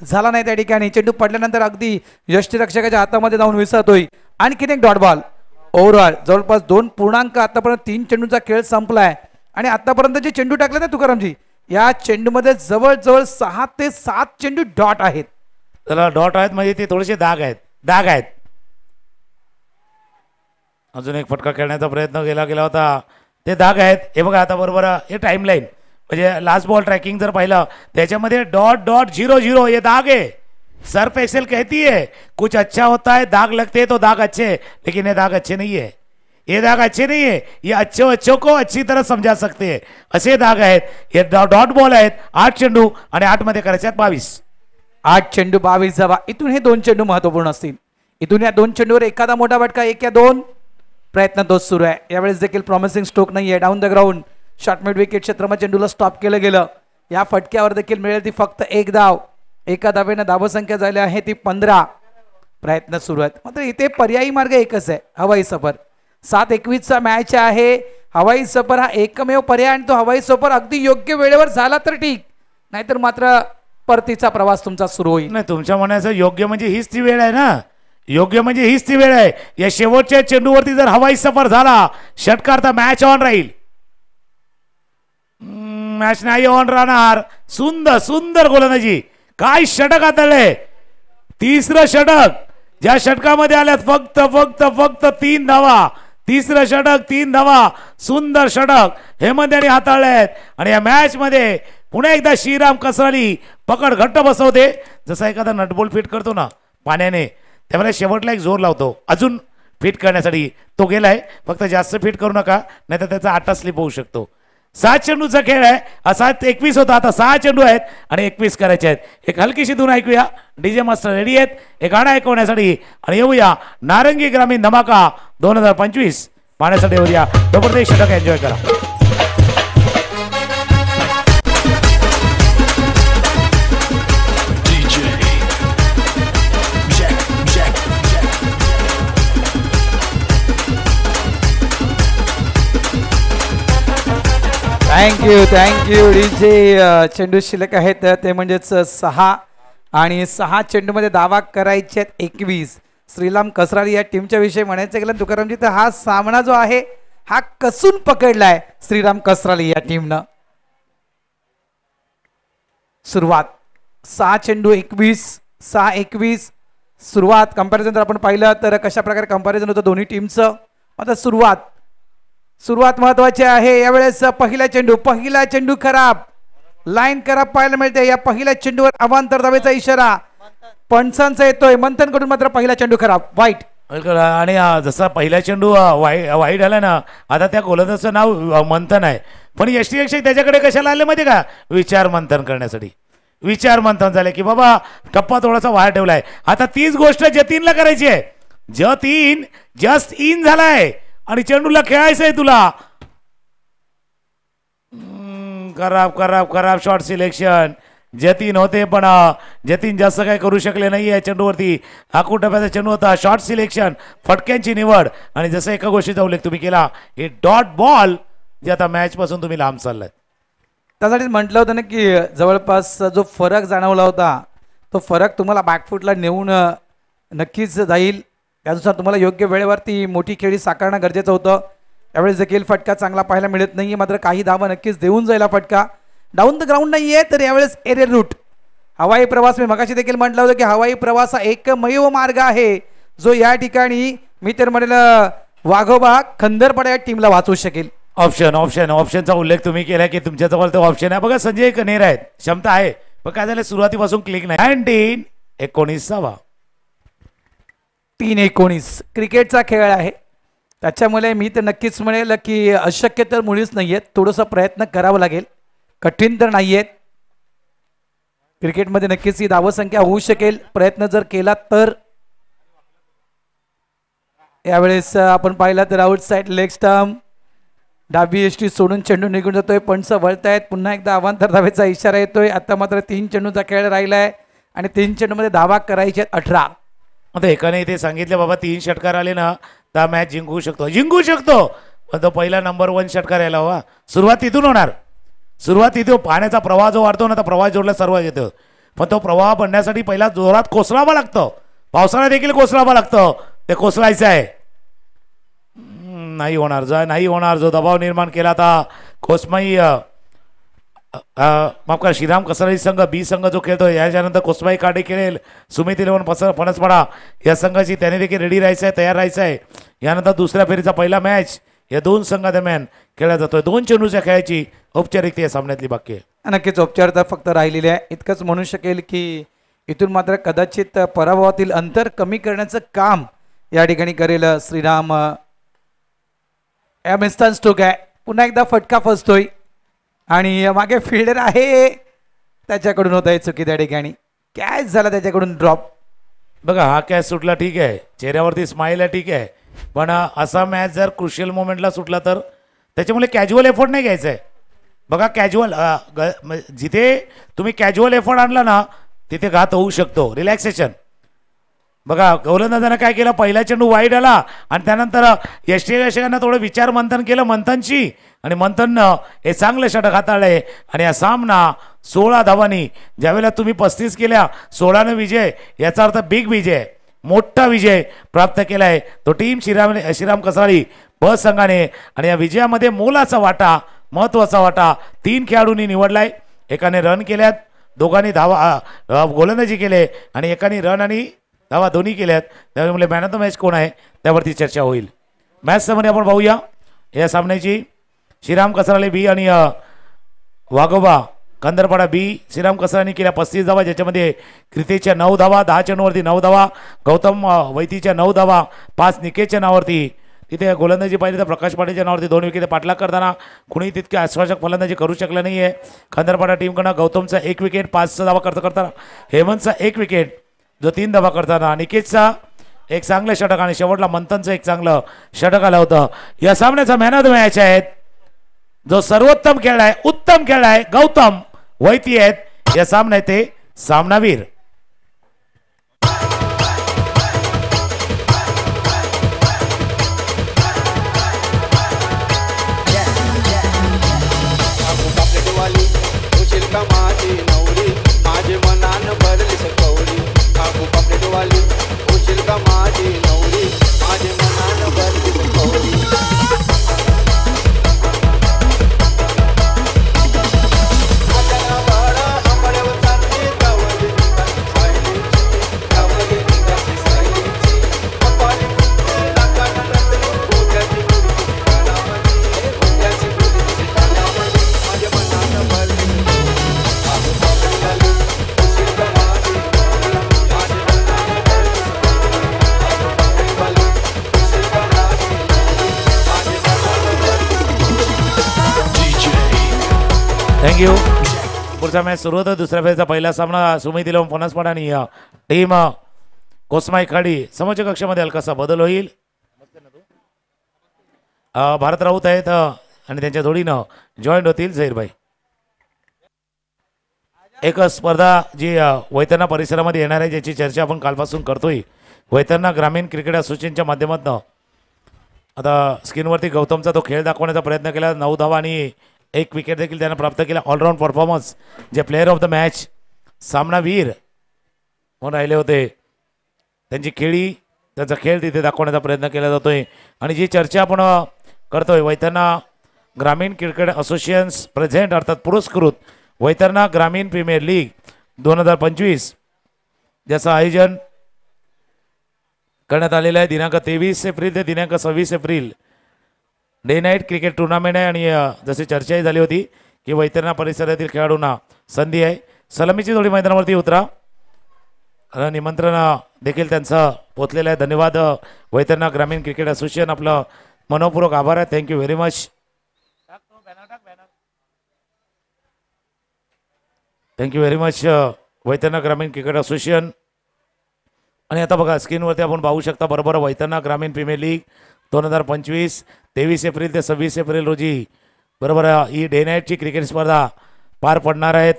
A: झाला नाही त्या ठिकाणी. चेंडू पडल्यानंतर अगदी यष्टीरक्षकाच्या हातामध्ये जाऊन विसरतोय. आणखीन एक डॉट बॉल. ओव्हरऑल जवळपास 2 पूर्णांक आतापर्यंत 3 चेंडूचा खेळ संपलाय. आणि आतापर्यंत जे चेंडू टाकले ना तुकारामजी, या चेंडूमध्ये जवळजवळ 6 ते 7 चेंडू डॉट आहेत.
B: त्याला डॉट आहेत म्हणजे ते थोडेसे दाग आहेत. अजून एक फटका खेळण्याचा प्रयत्न केला होता, ते दाग आहेत. हे बघा आता बरोबर हे टाइमलाईन म्हणजे लास्ट बॉल ट्रॅकिंग जर पाहिलं त्याच्यामध्ये .0.00 ये दाग है. सर्फ एक्सेल कहती है कुछ अच्छा होता है, दाग लगते हैं तो दाग अच्छे, लेकिन ये दाग अच्छे नहीं है. ये दाग अच्छे नहीं है, ये अच्छों को अच्छी तरह समझा सकते हैं असे दाग आहेत. हे डॉट बॉल आहेत. 8 चेंडू आणि 8 मध्ये करायचे 22.
A: 8 चेंडू 22 धावा. इथून हे 2 चेंडू महत्वपूर्ण असतील. इथून या 2 चेंडूवर एखादा मोठा फटका, 1 या 2 प्रयत्न तोच सुरू आहे. यावेळेस देखील प्रॉमिसिंग स्ट्रोक नाही आहे. Down the ground short mid wicket क्षेत्रामध्ये चेंडूला स्टॉप केलं गेलं. या फटक्यावर देखील मिळेल ती फक्त 1 धाव. एका धावेनं धावसंख्या झाली आहे ती 15. प्रयत्न सुरू आहेत, मात्र इथे पर्यायी मार्ग एकच आहे, हवाई सफर. 7-21चा मॅच आहे. हवाई सफर हा एकमेव पर्याय, आणि तो हवाई सफर अगदी योग्य वेळेवर झाला तर ठीक, नाहीतर मात्र परतीचा प्रवास तुमचा सुरू होईल.
B: नाही, तुमच्या म्हणायचं योग्य म्हणजे हीच ती वेळ आहे ना. योग्य म्हणजे हीच ती वेळ आहे. या शेवटच्या चेंडूवरती जर हवाई सफर झाला, षटकार तर मॅच ऑन राहील. मॅच नाही ऑन राहणार. सुंदर गोलंदाजी. काय षटक आदळले. 3रं षटक, ज्या षटकामध्ये आल्यात फक्त 3 धावा. 3रं षटक 3 धावा. सुंदर षटक हेमंत यांनी हाताळले आहेत. आणि या मॅच मध्ये पुन्हा एकदा श्रीराम कसराली पकड घट्ट बसवते. जसा एखादा नटबोल्ट फिट करतो ना पाण्याने, त्यामुळे शेवटला एक जोर लावतो अजून फिट करण्यासाठी. तो गेलाय. फक्त जास्त फिट करू नका, नाहीतर त्याचा आटा स्लिप होऊ शकतो. 7 चेंडूचा खेळ आहे. 7-21 होता, आता 6 चेंडू आहेत आणि 21 करायचे आहेत. एक हलकीशी धून ऐकूया. डीजे मास्टर रेडी आहेत एक गाणं ऐकवण्यासाठी, आणि येऊया नारंगी ग्रामीण धमाका 2025 पाहण्यासाठी. येऊया जबरदस्त षटक एन्जॉय करा.
A: थँक्यू जे चेंडू शिल्लक आहेत ते म्हणजेच 6 आणि 6 चेंडूमध्ये धावा करायचे आहेत 21. श्रीराम कसराली या टीमच्या विषयी म्हणायचं गेलं तुकारामजी तर हा सामना जो आहे हा कसून पकडलाय श्रीराम कसराली या टीमनं. सुरुवात 6 चेंडू 21 सुरुवात. कंपॅरिझन जर आपण पाहिलं तर कशा प्रकारे कंपॅरिझन होतं दोन्ही टीमचं. आता सुरुवात महत्वाची आहे. यावेळेस पहिला चेंडू खराब, लाईन खराब पाहायला मिळते. या पहिल्या चेंडूवर अवांतर धावेचा इशारा पंचांचा येतोय. मंथन कडून मात्र पहिला चेंडू खराब, वाईट.
B: आणि जसा पहिला चेंडू वाईट आला ना, आता त्या गोलंदाजाचं नाव मंथन आहे, पण यष्टीरक्षक त्याच्याकडे कशाला आले माहिती का, विचार मंथन करण्यासाठी. विचार मंथन झाले की बाबा टप्पा थोडासा वाया ठेवलाय. आता तीच गोष्ट जतीनला करायची आहे. जतीन जस्ट इन झालाय आणि चेंडूला खेळायचंय तुला. खराब शॉट सिलेक्शन. जतीन होते पण जतीन जास्त काय करू शकले नाही या चेंडूवरती. हाकू टप्प्याचा चेंडू होता. शॉट सिलेक्शन, फटक्यांची निवड आणि जसं एका गोष्टीचा उल्लेख तुम्ही केला, हे डॉट बॉल जे आता मॅच पासून तुम्ही लांब चाललाय.
A: त्यासाठी म्हटलं होतं ना की जवळपास जो फरक जाणवला होता तो फरक तुम्हाला बॅकफुटला नेऊन नक्कीच जाईल. त्यानुसार तुम्हाला योग्य वेळेवरती मोठी खेळी साकारणं गरजेचं होतं. यावेळेस देखील फटका चांगला पाहायला मिळत नाहीये, मात्र काही धावा नक्कीच देऊन जाईल फटका. डाऊन द ग्राउंड नाहीये तर यावेळेस एरियल रूट, हवाई प्रवास. मी मगाशी देखील म्हटलं होतं की हवाई प्रवास हा एकमेव मार्ग आहे जो या ठिकाणी मी तर म्हणेल वाघोबा खंदरपडा या टीमला वाचवू शकेल.
B: ऑप्शनचा उल्लेख तुम्ही केला की तुमच्याजवळ तो ऑप्शन आहे. बघा संजय कनेर आहेत, क्षमता आहे, पण काय झालं सुरुवातीपासून क्लिक नाही. 19-19
A: 3-19 क्रिकेटचा खेळ आहे, त्याच्यामुळे मी तर नक्कीच म्हणेल की अशक्य तर मुळीच नाहीयेत. थोडंसं प्रयत्न करावं लागेल, कठीण तर नाहीयेत. क्रिकेटमध्ये नक्कीच ही धावसंख्या होऊ शकेल प्रयत्न जर केला तर. यावेळेस आपण पाहिलं तर आउट साइड लेग स्टंप, डाबी एसटी सोडून चेंडू निघून जातोय. पंच वळतायत, पुन्हा एकदा अवांतर धावेचा इशारा येतोय. आता मात्र 3 चेंडूचा खेळ राहिलाय आणि 3 चेंडूमध्ये धावा करायचे 18.
B: आता एकाने इथे सांगितलं बाबा 3 षटकार आले ना तर मॅच जिंकू शकतो, पण तो पहिला नंबर 1 षटकार यायला हवा. सुरुवात तिथून होणार. सुरुवात तिथे पाण्याचा प्रवाह जो वाढतो ना, तर प्रवाह जोडला सर्व येतो, पण तो प्रवाह बनण्यासाठी पहिला जोरात कोसळावा लागतो. पावसाळा देखील कोसळावा लागतं, ते कोसळायचं आहे. नाही होणार. जो दबाव निर्माण केला आता कोसमाई माफ करा श्रीराम कसराली संघ बी संघ जो खेळतो, याच्यानंतर कोसमाई काढे खेळेल, सुमित इलेव्हन फणसपाडा या संघाची त्याने देखील रेडी राहायचं आहे, तयार राहायचं आहे. यानंतर दुसऱ्या फेरीचा पहिला मॅच या 2 संघादरम्यान खेळला जातोय. 2 चेंडूच्या खेळाची औपचारिकता या सामन्यातली बाकी आहे.
A: नक्कीच औपचारिकता फक्त राहिलेली आहे. इतकंच म्हणू शकेल की इथून मात्र कदाचित पराभवातील अंतर कमी करण्याचं काम या ठिकाणी करेल श्रीराम. मिस्टर स्टोक आहे, पुन्हा एकदा फटका फसतोय आणि मागे फिल्डर आहे त्याच्याकडून होत आहे चुकी त्या ठिकाणी. कॅच झाला त्याच्याकडून ड्रॉप.
B: बघा हा कॅच सुटला ठीक आहे, चेहऱ्यावरती स्माईल आहे ठीक आहे, पण असा मॅच जर क्रुशियल मोमेंटला सुटला तर त्याच्यामुळे कॅज्युअल एफर्ट नाही घ्यायचा आहे. बघा कॅज्युअल जिथे तुम्ही कॅज्युअल एफर्ट आणला ना तिथे घात होऊ शकतो. रिलॅक्सेशन. बघा गोलंदाजानं काय केलं, पहिला चेंडू वाईड आला आणि त्यानंतर यष्टीरक्षकांना थोडं विचार मंथन केलं मंथनची, आणि मंथननं हे चांगलं षटक हाताळलंय. आणि हा सामना 16 धावांनी, ज्यावेळेला तुम्ही 35 केल्या 16नं विजय, याचा अर्थ बिग विजय, मोठा विजय प्राप्त केलाय तो टीम श्रीराम कसराळी ब संघाने. आणि या विजयामध्ये मोलाचा वाटा, महत्वाचा वाटा 3 खेळाडूंनी निवडलाय. एकाने रन केल्यात, दोघांनी धावा गोलंदाजी केले आणि एकाने रन आणि धावा दोन्ही केल्यात. त्यामुळे मॅन ऑफ द मॅच कोण आहे त्यावरती चर्चा होईल. मॅच समोर आपण पाहूया या सामन्याची. श्रीराम कसराळे बी आणि वाघोबा खंदरपाडा बी. श्रीराम कसराने केल्या 35 धावा, ज्याच्यामध्ये क्रितेच्या 9 धावा, 10 चेंडूवरती 9 धावा, गौतम वैतीच्या 9 धावा, 5 निकेशच्या नावावरती. तिथे गोलंदाजी पाहिली तर प्रकाश पाटीलच्या नावावरती 2 विकेट पाठलाग करताना कुणी तितके आश्वासक फलंदाजी करू शकलं नाही आहे. खंदरपाडा टीमकडनं गौतमचा 1 विकेट, 5 धावा करताना हेमंतचा 1 विकेट जो 3 धावा करताना, निकेशचा एक चांगलं षटक आणि शेवटला मंथनचं एक चांगलं षटक आलं होतं. या सामन्याचा मॅन ऑफ द मॅच आहेत जो सर्वोत्तम खेळलाय, उत्तम खेळलाय, गौतम वैती आहेत या सामन्यात ते सामनावीर. थँक्यू. पुढचा मॅच सुरू होता. दुसऱ्या फेजचा पहिला सामना सुमित इलेव्हन फणसपाड आणि टीम कोस्माई खाडी समोरच्या कक्षामध्ये हलकासा बदल होईल. भारत राऊत आहेत आणि त्यांच्या जोडीनं जॉईंट होतील झहीरभाई. एक स्पर्धा जी वैतरणा परिसरामध्ये येणार आहे ज्याची चर्चा आपण कालपासून करतोय. वैतरणा ग्रामीण क्रिकेट असोसिएशनच्या माध्यमातून आता स्क्रीनवरती गौतमचा तो खेळ दाखवण्याचा प्रयत्न केला. 9 धावा आणि 1 विकेट देखील त्यानं प्राप्त केला. All around performance. जे प्लेअर ऑफ द मॅच सामनावीर म्हणून राहिले होते त्यांची खेळी त्यांचा खेळ तिथे दाखवण्याचा प्रयत्न केला जातोय. आणि जी चर्चा आपण करतोय वैतरणा ग्रामीण क्रिकेट असोसिएशन्स प्रेझेंट अर्थात पुरस्कृत वैतरणा ग्रामीण प्रीमियर लीग 2025 ज्याचं आयोजन करण्यात आलेलं आहे. दिनांक 23 एप्रिल ते दिनांक 26 April day night cricket tournament आहे. आणि जशी चर्चाही झाली होती की वैतरणा परिसरातील खेळाडूंना संधी आहे. सलामीची जोडी मैदानावरती उतरा. निमंत्रण देखील त्यांचं पोचलेलं आहे. धन्यवाद वैतरणा ग्रामीण क्रिकेट असोसिएशन. आपलं मनोपूर्वक आभार आहे. Thank you very much. Thank you very much Vaitarna ग्रामीण क्रिकेट असोसिएशन. आणि आता बघा स्क्रीनवरती आपण पाहू शकता बरोबर वैतरणा ग्रामीण प्रीमियर लीग 2025 23 एप्रिल ते 26 एप्रिल रोजी बरोबर ही डे नाईटची क्रिकेट स्पर्धा पार पडणार आहेत.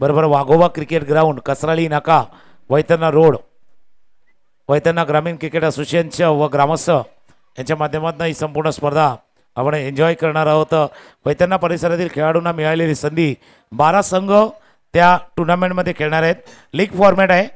B: बरोबर वाघोबा क्रिकेट ग्राउंड कसराळी नाका वैतरणा रोड वैतरणा ग्रामीण क्रिकेट असोसिएशनच्या व ग्रामस्थ यांच्या माध्यमातून ही संपूर्ण स्पर्धा आपण एन्जॉय करणार आहोत. वैतरणा परिसरातील खेळाडूंना मिळालेली संधी 12 संघ त्या टुर्नामेंटमध्ये खेळणार आहेत. लीग फॉर्मॅट आहे.